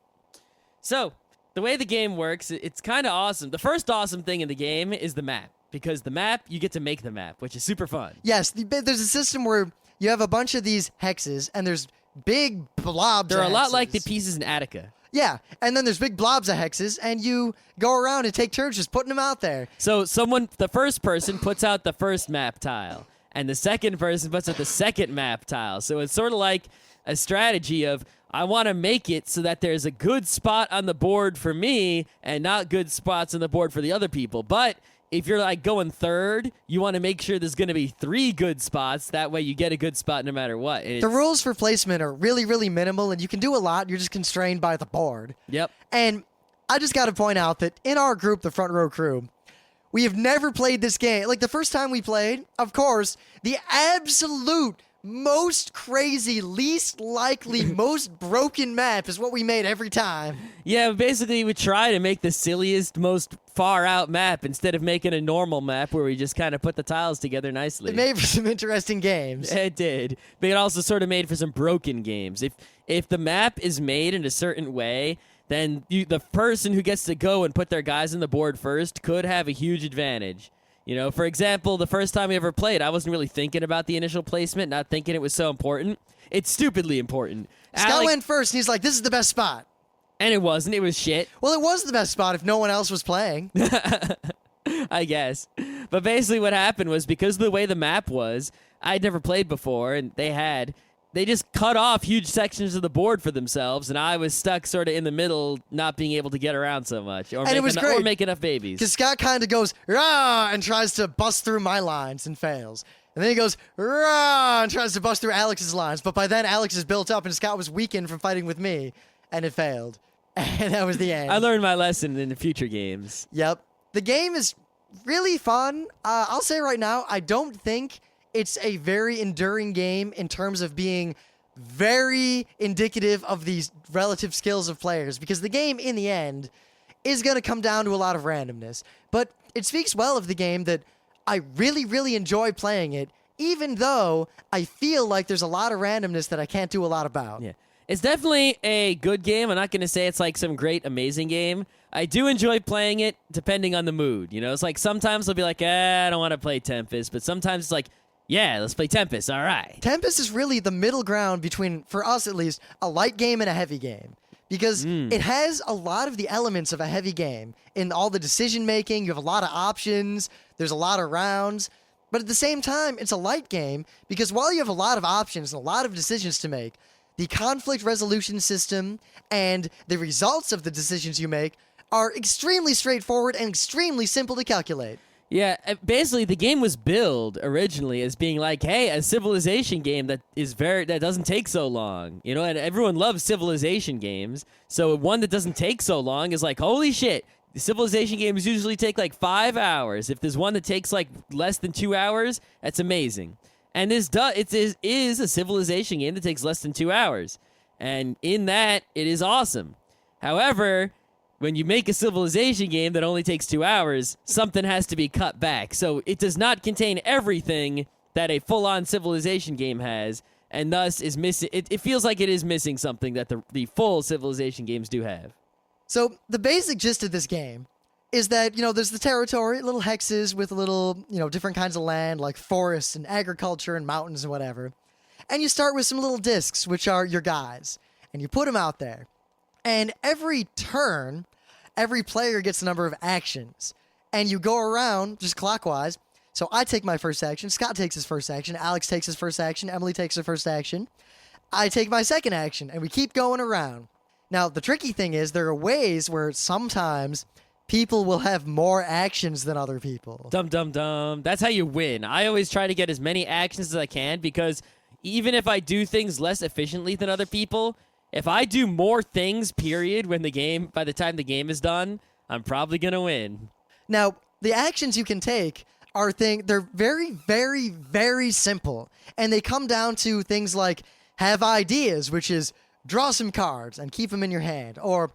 Speaker 2: So, the way the game works, it's kind of awesome. The first awesome thing in the game is the map. Because the map, you get to make the map, which is super fun.
Speaker 1: Yes, there's a system where you have a bunch of these hexes, and there's big blobs
Speaker 2: They're
Speaker 1: of
Speaker 2: a lot
Speaker 1: hexes.
Speaker 2: like the pieces in Attica.
Speaker 1: Yeah, and then there's big blobs of hexes, and you go around and take turns just putting them out there.
Speaker 2: So the first person puts out the first map tile, and the second person puts out the second map tile. So it's sort of like a strategy of, I want to make it so that there's a good spot on the board for me and not good spots on the board for the other people. But if you're like going third, you want to make sure there's going to be 3 good spots. That way you get a good spot no matter what.
Speaker 1: The rules for placement are really, really minimal, and you can do a lot. You're just constrained by the board.
Speaker 2: Yep.
Speaker 1: And I just got to point out that in our group, the Front Row Crew, we have never played this game. Like the first time we played, of course, the absolute most crazy, least likely, most broken map is what we made every time.
Speaker 2: Yeah, basically we try to make the silliest, most far out map instead of making a normal map where we just kind of put the tiles together nicely.
Speaker 1: It made for some interesting games.
Speaker 2: It did, but it also sort of made for some broken games. If the map is made in a certain way, then the person who gets to go and put their guys on the board first could have a huge advantage. For example, the first time we ever played, I wasn't really thinking about the initial placement, not thinking it was so important. It's stupidly important.
Speaker 1: Scott went first, and he's like, this is the best spot.
Speaker 2: And it wasn't. It was shit.
Speaker 1: Well, it was the best spot if no one else was playing.
Speaker 2: I guess. But basically what happened was because of the way the map was, I'd never played before, and they just cut off huge sections of the board for themselves, and I was stuck sort of in the middle, not being able to get around so much, or, or make enough babies.
Speaker 1: Because Scott kind of goes, rah, and tries to bust through my lines and fails. And then he goes, rah, and tries to bust through Alex's lines. But by then, Alex is built up, and Scott was weakened from fighting with me, and it failed. And that was the end.
Speaker 2: I learned my lesson in the future games.
Speaker 1: Yep. The game is really fun. I'll say right now, I don't think it's a very enduring game in terms of being very indicative of these relative skills of players, because the game, in the end, is going to come down to a lot of randomness. But it speaks well of the game that I really, really enjoy playing it, even though I feel like there's a lot of randomness that I can't do a lot about.
Speaker 2: Yeah. It's definitely a good game. I'm not going to say it's like some great, amazing game. I do enjoy playing it depending on the mood. You know, it's like sometimes I'll be like, I don't want to play Tempus, but sometimes it's like, yeah, let's play Tempus, all right.
Speaker 1: Tempus is really the middle ground between, for us at least, a light game and a heavy game. Because it has a lot of the elements of a heavy game. In all the decision-making, you have a lot of options, there's a lot of rounds. But at the same time, it's a light game, because while you have a lot of options and a lot of decisions to make, the conflict resolution system and the results of the decisions you make are extremely straightforward and extremely simple to calculate.
Speaker 2: Yeah, basically the game was billed originally as being like, hey, a civilization game that doesn't take so long. You know, and everyone loves civilization games. So one that doesn't take so long is like, holy shit, the civilization games usually take like 5 hours. If there's one that takes like less than 2 hours, that's amazing. And this is a civilization game that takes less than 2 hours. And in that, it is awesome. However, when you make a civilization game that only takes 2 hours, something has to be cut back. So it does not contain everything that a full-on civilization game has, and thus is missing. It feels like it is missing something that the full civilization games do have.
Speaker 1: So the basic gist of this game is that, there's the territory, little hexes with little, different kinds of land, like forests and agriculture and mountains and whatever. And you start with some little discs, which are your guys, and you put them out there. And every turn, every player gets a number of actions. And you go around just clockwise. So I take my first action, Scott takes his first action, Alex takes his first action, Emily takes her first action. I take my second action, and we keep going around. Now, the tricky thing is there are ways where sometimes people will have more actions than other people.
Speaker 2: Dum, dum, dum. That's how you win. I always try to get as many actions as I can, because even if I do things less efficiently than other people, if I do more things, period, by the time the game is done, I'm probably going to win.
Speaker 1: Now, the actions you can take they're very, very, very simple. And they come down to things like have ideas, which is draw some cards and keep them in your hand. Or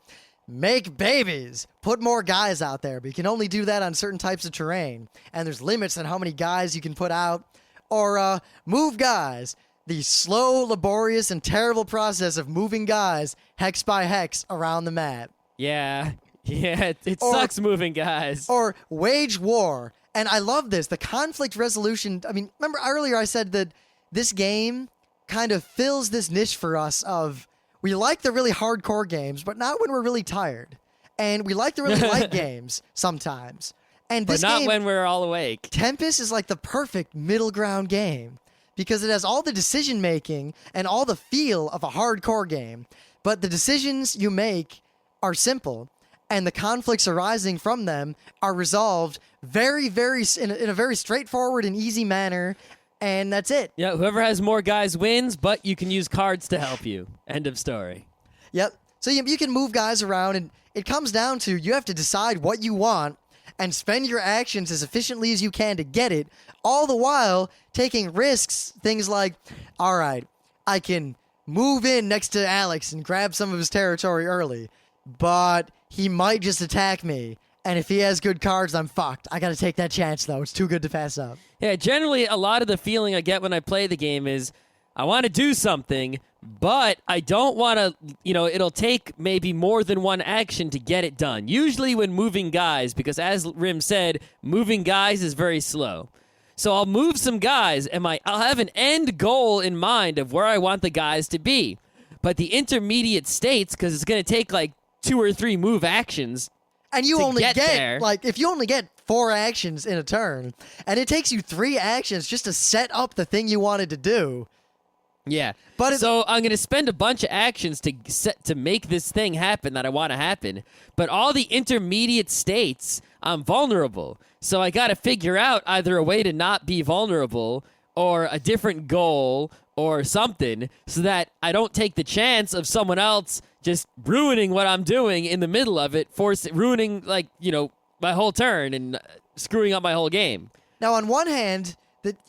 Speaker 1: make babies, put more guys out there, but you can only do that on certain types of terrain. And there's limits on how many guys you can put out. Or move guys. The slow, laborious, and terrible process of moving guys hex by hex around the map.
Speaker 2: Yeah, it sucks moving guys.
Speaker 1: Or wage war. And I love this. The conflict resolution. I mean, remember earlier I said that this game kind of fills this niche for us of we like the really hardcore games, but not when we're really tired. And we like the really light games sometimes. And
Speaker 2: but not when we're all awake.
Speaker 1: Tempus is like the perfect middle ground game, because it has all the decision-making and all the feel of a hardcore game, but the decisions you make are simple, and the conflicts arising from them are resolved very, very in a very straightforward and easy manner, and that's it.
Speaker 2: Yeah, whoever has more guys wins, but you can use cards to help you. End of story.
Speaker 1: Yep. So you can move guys around, and it comes down to you have to decide what you want and spend your actions as efficiently as you can to get it, all the while taking risks, things like, all right, I can move in next to Alex and grab some of his territory early, but he might just attack me, and if he has good cards, I'm fucked. I gotta take that chance, though. It's too good to pass up.
Speaker 2: Yeah, generally, a lot of the feeling I get when I play the game is I want to do something, but I don't want to, it'll take maybe more than one action to get it done. Usually when moving guys, because as Rim said, moving guys is very slow. So I'll move some guys, and I'll have an end goal in mind of where I want the guys to be. But the intermediate states, because it's going to take like 2 or 3 move actions.
Speaker 1: And you
Speaker 2: to
Speaker 1: only
Speaker 2: get there.
Speaker 1: like, if you only get 4 actions in a turn, and it takes you 3 actions just to set up the thing you wanted to do.
Speaker 2: Yeah.
Speaker 1: But
Speaker 2: so I'm going to spend a bunch of actions to make this thing happen that I want to happen. But all the intermediate states, I'm vulnerable. So I got to figure out either a way to not be vulnerable or a different goal or something so that I don't take the chance of someone else just ruining what I'm doing in the middle of it, ruining, like, my whole turn and screwing up my whole game.
Speaker 1: Now, on one hand,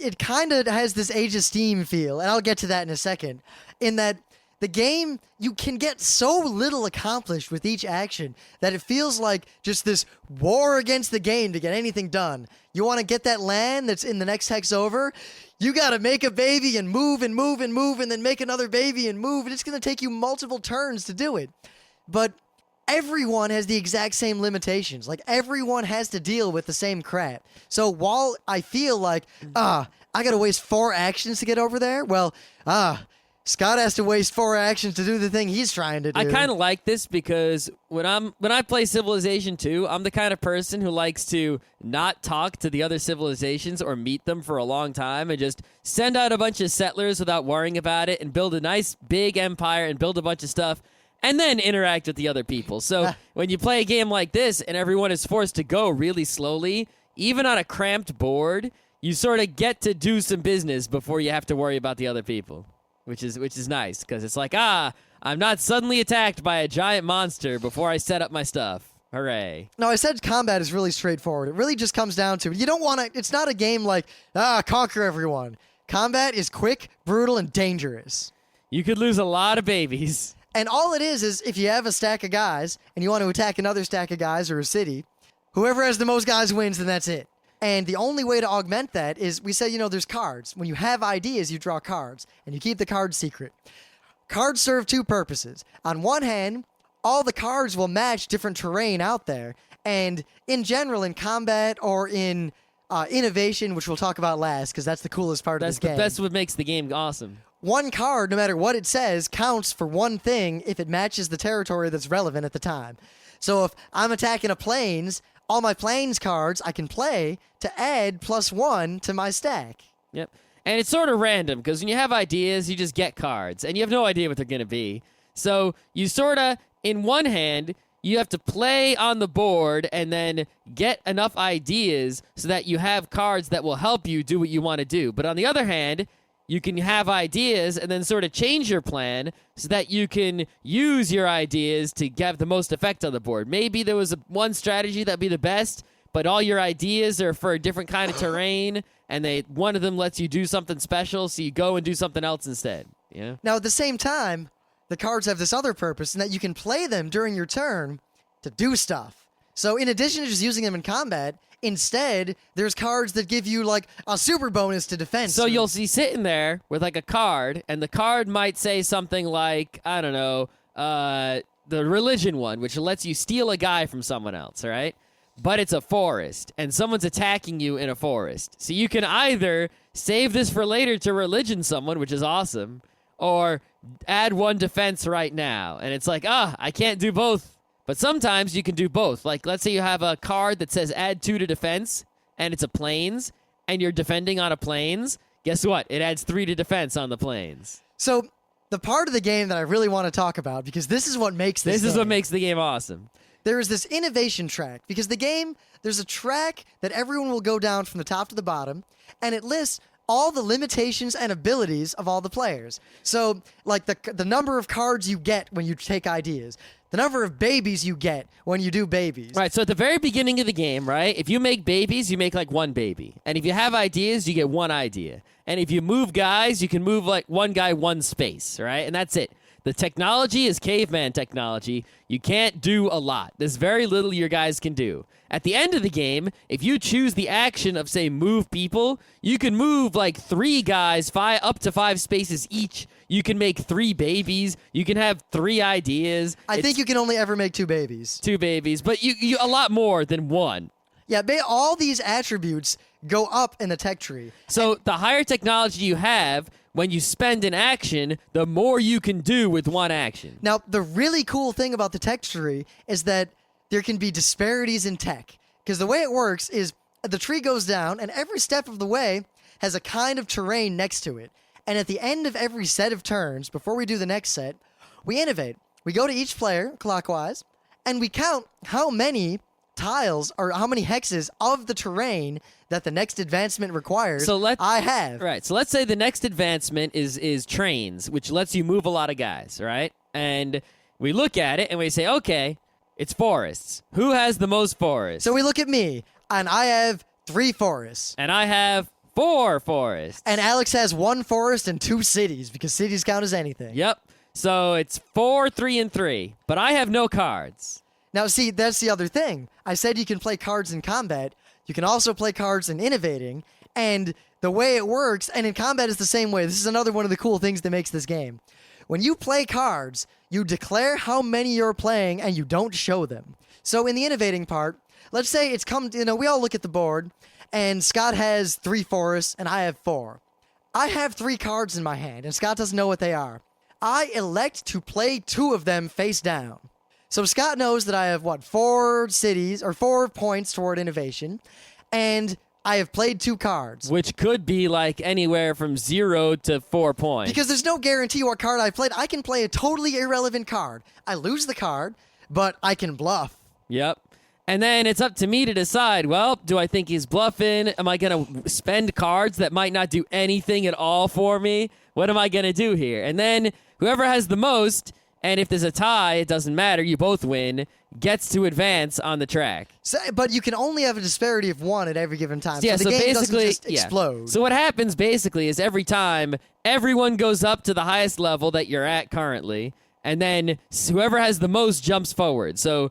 Speaker 1: it kind of has this Age of Steam feel, and I'll get to that in a second, in that the game, you can get so little accomplished with each action that it feels like just this war against the game to get anything done. You want to get that land that's in the next hex over? You got to make a baby and move and move and move and then make another baby and move, and it's going to take you multiple turns to do it. But everyone has the exact same limitations. Like, everyone has to deal with the same crap. So while I feel like, I got to waste 4 actions to get over there, well, Scott has to waste 4 actions to do the thing he's trying to do.
Speaker 2: I kind of like this because when I play Civilization 2, I'm the kind of person who likes to not talk to the other civilizations or meet them for a long time and just send out a bunch of settlers without worrying about it and build a nice big empire and build a bunch of stuff and then interact with the other people. So when you play a game like this and everyone is forced to go really slowly, even on a cramped board, you sort of get to do some business before you have to worry about the other people. Which is nice, because it's like, I'm not suddenly attacked by a giant monster before I set up my stuff. Hooray.
Speaker 1: No, I said combat is really straightforward. It really just comes down to, you don't want to, it's not a game like, conquer everyone. Combat is quick, brutal, and dangerous.
Speaker 2: You could lose a lot of babies.
Speaker 1: And all it is if you have a stack of guys, and you want to attack another stack of guys or a city, whoever has the most guys wins, then that's it. And the only way to augment that is, we say, there's cards. When you have ideas, you draw cards, and you keep the cards secret. Cards serve 2 purposes. On one hand, all the cards will match different terrain out there. And in general, in combat or in innovation, which we'll talk about last, because that's the coolest part of this game.
Speaker 2: That's what makes the game awesome.
Speaker 1: One card, no matter what it says, counts for one thing if it matches the territory that's relevant at the time. So if I'm attacking a plains, all my plains cards I can play to add +1 to my stack.
Speaker 2: Yep. And it's sort of random, because when you have ideas, you just get cards, and you have no idea what they're going to be. So you sort of, in one hand, you have to play on the board and then get enough ideas so that you have cards that will help you do what you want to do. But on the other hand, you can have ideas and then sort of change your plan so that you can use your ideas to have the most effect on the board. Maybe there was one strategy that'd be the best, but all your ideas are for a different kind of terrain, and one of them lets you do something special, so you go and do something else instead. Yeah.
Speaker 1: Now, at the same time, the cards have this other purpose, in that you can play them during your turn to do stuff. So in addition to just using them in combat, instead, there's cards that give you, like, a super bonus to defense.
Speaker 2: So you'll see sitting there with, like, a card, and the card might say something like, I don't know, the religion one, which lets you steal a guy from someone else, all right? But it's a forest, and someone's attacking you in a forest. So you can either save this for later to religion someone, which is awesome, or add 1 defense right now. And it's like, I can't do both. But sometimes you can do both. Like, let's say you have a card that says add 2 to defense, and it's a plains, and you're defending on a plains. Guess what? It adds 3 to defense on the plains.
Speaker 1: So the part of the game that I really want to talk about, because this is what makes this
Speaker 2: is what makes the game awesome.
Speaker 1: There is this innovation track, because the game, there's a track that everyone will go down from the top to the bottom, and it lists all the limitations and abilities of all the players. So, like, the number of cards you get when you take ideas, the number of babies you get when you do babies.
Speaker 2: Right, so at the very beginning of the game, right, if you make babies, you make, like, 1 baby. And if you have ideas, you get 1 idea. And if you move guys, you can move, like, 1 guy, 1 space, right? And that's it. The technology is caveman technology. You can't do a lot. There's very little your guys can do. At the end of the game, if you choose the action of, say, move people, you can move, like, 3 guys, up to 5 spaces each. You can make 3 babies. You can have 3 ideas.
Speaker 1: I think you can only ever make 2 babies.
Speaker 2: 2 babies, but you a lot more than 1.
Speaker 1: Yeah, all these attributes go up in the tech tree.
Speaker 2: So the higher technology you have, when you spend an action, the more you can do with one action.
Speaker 1: Now, the really cool thing about the tech tree is that there can be disparities in tech. Because the way it works is the tree goes down, and every step of the way has a kind of terrain next to it. And at the end of every set of turns, before we do the next set, we innovate. We go to each player, clockwise, and we count how many tiles or how many hexes of the terrain that the next advancement requires I have.
Speaker 2: Right. So let's say the next advancement is trains, which lets you move a lot of guys, right? And we look at it and we say, okay, it's forests. Who has the most forests?
Speaker 1: So we look at me, and I have 3 forests.
Speaker 2: And I have 4 forests.
Speaker 1: And Alex has 1 forest and 2 cities, because cities count as anything.
Speaker 2: Yep. So it's 4, 3, and 3. But I have no cards.
Speaker 1: Now, see, that's the other thing. I said you can play cards in combat. You can also play cards in innovating. And the way it works, and in combat is the same way. This is another one of the cool things that makes this game. When you play cards, you declare how many you're playing, and you don't show them. So in the innovating part, let's say we all look at the board, and Scott has 3 forests, and I have 4. I have 3 cards in my hand, and Scott doesn't know what they are. I elect to play 2 of them face down. So Scott knows that I have, 4 cities, or 4 points toward innovation, and I have played 2 cards.
Speaker 2: Which could be like anywhere from 0 to 4 points.
Speaker 1: Because there's no guarantee what card I played. I can play a totally irrelevant card. I lose the card, but I can bluff.
Speaker 2: Yep. And then it's up to me to decide, well, do I think he's bluffing? Am I going to spend cards that might not do anything at all for me? What am I going to do here? And then whoever has the most, and if there's a tie, it doesn't matter, you both win, gets to advance on the track.
Speaker 1: So, but you can only have a disparity of 1 at every given time.
Speaker 2: Yeah,
Speaker 1: so the game
Speaker 2: basically,
Speaker 1: doesn't just explode.
Speaker 2: So what happens basically is every time, everyone goes up to the highest level that you're at currently, and then whoever has the most jumps forward. So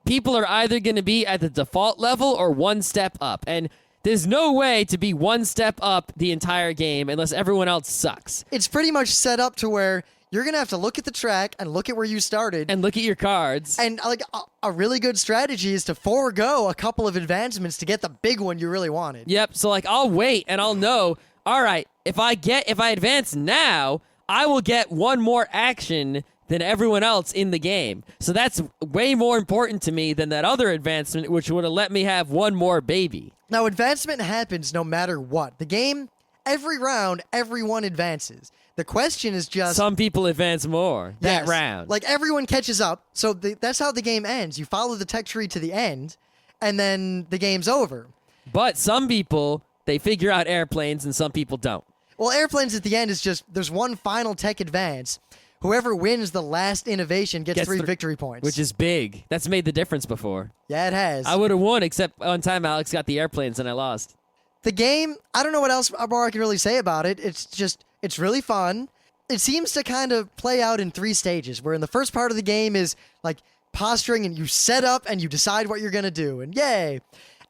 Speaker 2: people are either going to be at the default level or 1 step up. And there's no way to be 1 step up the entire game unless everyone else sucks.
Speaker 1: It's pretty much set up to where you're going to have to look at the track and look at where you started.
Speaker 2: And look at your cards.
Speaker 1: And like a really good strategy is to forego a couple of advancements to get the big one you really wanted.
Speaker 2: Yep. So like I'll wait and I'll know, all right, if I advance now, I will get 1 more action than everyone else in the game. So that's way more important to me than that other advancement, which would have let me have 1 more baby.
Speaker 1: Now, advancement happens no matter what. The game, every round, everyone advances. The question is just...
Speaker 2: Some people advance more that round.
Speaker 1: Like, everyone catches up, so that's how the game ends. You follow the tech tree to the end, and then the game's over.
Speaker 2: But some people, they figure out airplanes, and some people don't.
Speaker 1: Well, airplanes at the end is just, there's 1 final tech advance. Whoever wins the last innovation gets 3 victory points.
Speaker 2: Which is big. That's made the difference before.
Speaker 1: Yeah, it has.
Speaker 2: I would have won, except one time Alex got the airplanes and I lost.
Speaker 1: The game, I don't know what else more I can really say about it. It's really fun. It seems to kind of play out in 3 stages, where in the first part of the game is like posturing and you set up and you decide what you're going to do, and yay.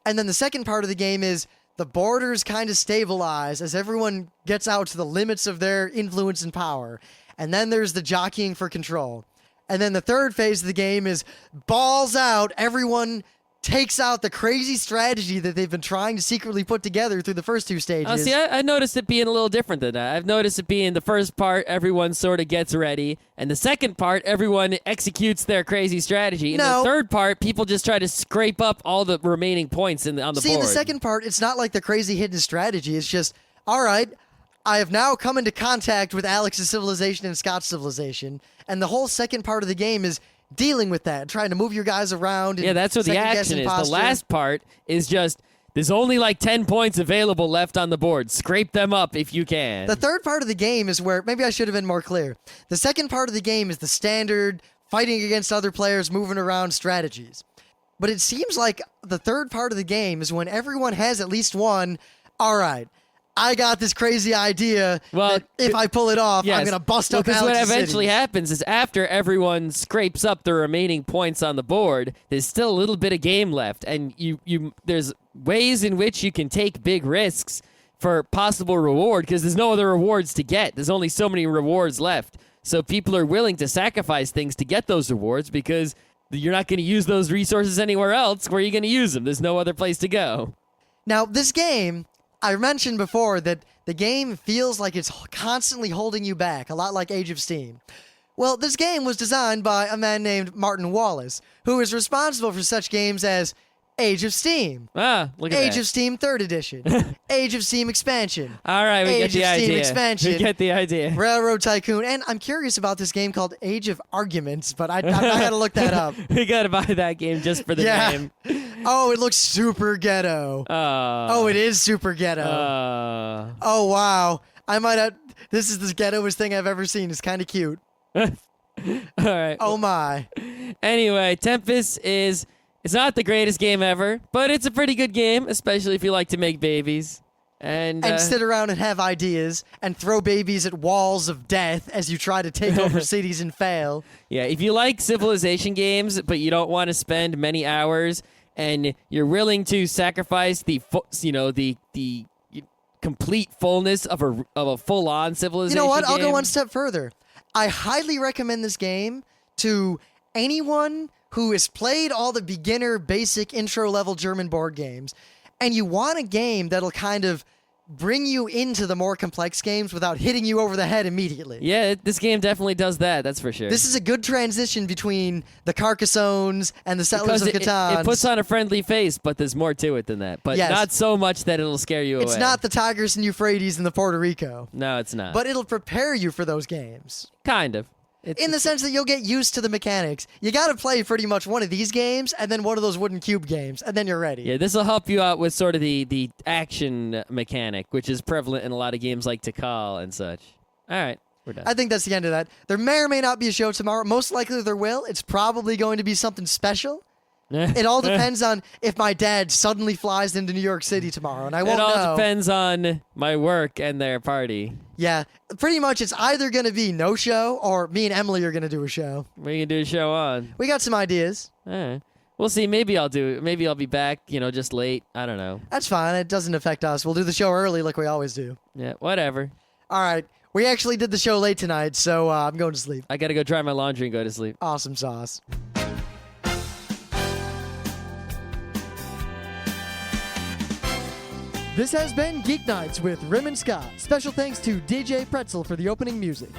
Speaker 1: And then the second part of the game is the borders kind of stabilize as everyone gets out to the limits of their influence and power. And then there's the jockeying for control. And then the third phase of the game is balls out. Everyone takes out the crazy strategy that they've been trying to secretly put together through the first 2 stages.
Speaker 2: See, I noticed it being a little different than that. I've noticed it being the first part, everyone sort of gets ready. And the second part, everyone executes their crazy strategy. And the third part, people just try to scrape up all the remaining points on the board.
Speaker 1: See, in the second part, it's not like the crazy hidden strategy. It's just, all right, I have now come into contact with Alex's civilization and Scott's civilization, and the whole second part of the game is dealing with that, trying to move your guys around. And
Speaker 2: that's what the action is. The last part is just, there's only like 10 points available left on the board. Scrape them up if you can.
Speaker 1: The third part of the game is where, maybe I should have been more clear. The second part of the game is the standard fighting against other players, moving around strategies. But it seems like the third part of the game is when everyone has at least one, all right, I got this crazy idea that if I pull it off, I'm going to bust up Alex's
Speaker 2: Because what eventually
Speaker 1: cities.
Speaker 2: happens is after everyone scrapes up the remaining points on the board, there's still a little bit of game left. And there's ways in which you can take big risks for possible reward because there's no other rewards to get. There's only so many rewards left. So people are willing to sacrifice things to get those rewards because you're not going to use those resources anywhere else. Where are you going to use them? There's no other place to go.
Speaker 1: Now, this game I mentioned before that the game feels like it's constantly holding you back, a lot like Age of Steam. Well, this game was designed by a man named Martin Wallace, who is responsible for such games as Age of Steam,
Speaker 2: Look at
Speaker 1: Age
Speaker 2: that.
Speaker 1: of Steam 3rd Edition, Age of Steam Expansion,
Speaker 2: All right, we
Speaker 1: Age
Speaker 2: get the
Speaker 1: of Steam
Speaker 2: idea.
Speaker 1: Expansion,
Speaker 2: We get the idea.
Speaker 1: Railroad Tycoon, and I'm curious about this game called Age of Arguments, but I gotta look that up.
Speaker 2: We gotta buy that game just for the
Speaker 1: Yeah.
Speaker 2: name.
Speaker 1: Oh, it looks super ghetto. Oh, it is super ghetto. Oh, wow. I might have. This is the ghettoest thing I've ever seen. It's kind of cute.
Speaker 2: All right.
Speaker 1: Oh, my.
Speaker 2: Anyway, Tempus is it's not the greatest game ever, but it's a pretty good game, especially if you like to make babies. And
Speaker 1: sit around and have ideas and throw babies at walls of death as you try to take over cities and fail.
Speaker 2: yeah, if you like civilization games, but you don't want to spend many hours, and you're willing to sacrifice the complete fullness of a full-on civilization.
Speaker 1: You know what? I'll
Speaker 2: game,
Speaker 1: go one step further. I highly recommend this game to anyone who has played all the beginner, basic, intro-level German board games, and you want a game that'll kind of bring you into the more complex games without hitting you over the head immediately.
Speaker 2: Yeah, this game definitely does that. That's for sure.
Speaker 1: This is a good transition between the Carcassones and the Settlers
Speaker 2: because
Speaker 1: of Catan.
Speaker 2: it puts on a friendly face, but there's more to it than that. But
Speaker 1: Yes.
Speaker 2: not so much that it'll scare you away.
Speaker 1: It's not the Tigris and Euphrates and the Puerto Rico,
Speaker 2: No, it's not.
Speaker 1: but it'll prepare you for those games.
Speaker 2: kind of.
Speaker 1: In the sense that you'll get used to the mechanics. You got to play pretty much one of these games and then one of those wooden cube games, and then you're ready.
Speaker 2: Yeah, this will help you out with sort of the action mechanic, which is prevalent in a lot of games like Tikal and such. All right, we're done.
Speaker 1: I think that's the end of that. There may or may not be a show tomorrow. Most likely there will. It's probably going to be something special. It all depends on if my dad suddenly flies into New York City tomorrow, and I won't
Speaker 2: It all
Speaker 1: know.
Speaker 2: depends on my work and their party.
Speaker 1: Yeah, pretty much it's either going to be no show or me and Emily are going to do a show.
Speaker 2: We can do a show on.
Speaker 1: We got some ideas.
Speaker 2: All right. We'll see. Maybe I'll do it. Maybe I'll be back, just late. I don't know.
Speaker 1: That's fine. It doesn't affect us. We'll do the show early like we always do.
Speaker 2: Yeah, whatever.
Speaker 1: All right. We actually did the show late tonight, so I'm going to sleep.
Speaker 2: I got to go dry my laundry and go to sleep.
Speaker 1: Awesome sauce. This has been Geeknights with Rim and Scott. Special thanks to DJ Pretzel for the opening music.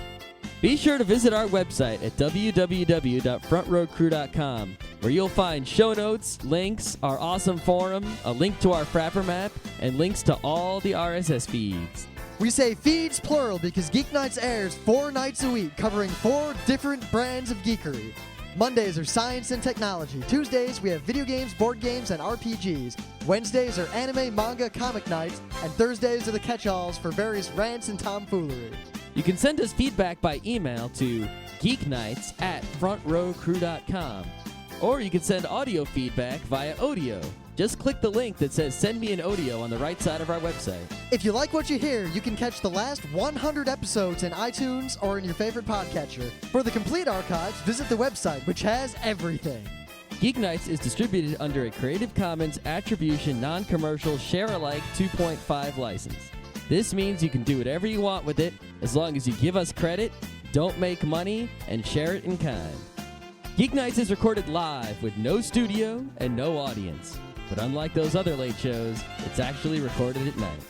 Speaker 2: Be sure to visit our website at www.frontrowcrew.com, where you'll find show notes, links, our awesome forum, a link to our Frapper map, and links to all the RSS feeds.
Speaker 1: We say feeds plural because Geeknights airs 4 nights a week, covering 4 different brands of geekery. Mondays are science and technology. Tuesdays, we have video games, board games, and RPGs. Wednesdays are anime, manga, comic nights. And Thursdays are the catch-alls for various rants and tomfoolery.
Speaker 2: You can send us feedback by email to geeknights@frontrowcrew.com, or you can send audio feedback via Odeo. Just click the link that says Send Me an Odeo on the right side of our website.
Speaker 1: If you like what you hear, you can catch the last 100 episodes in iTunes or in your favorite podcatcher. For the complete archives, visit the website, which has everything.
Speaker 2: Geeknights is distributed under a Creative Commons Attribution Non-Commercial Share-alike 2.5 license. This means you can do whatever you want with it as long as you give us credit, don't make money, and share it in kind. Geeknights is recorded live with no studio and no audience. But unlike those other late shows, it's actually recorded at night.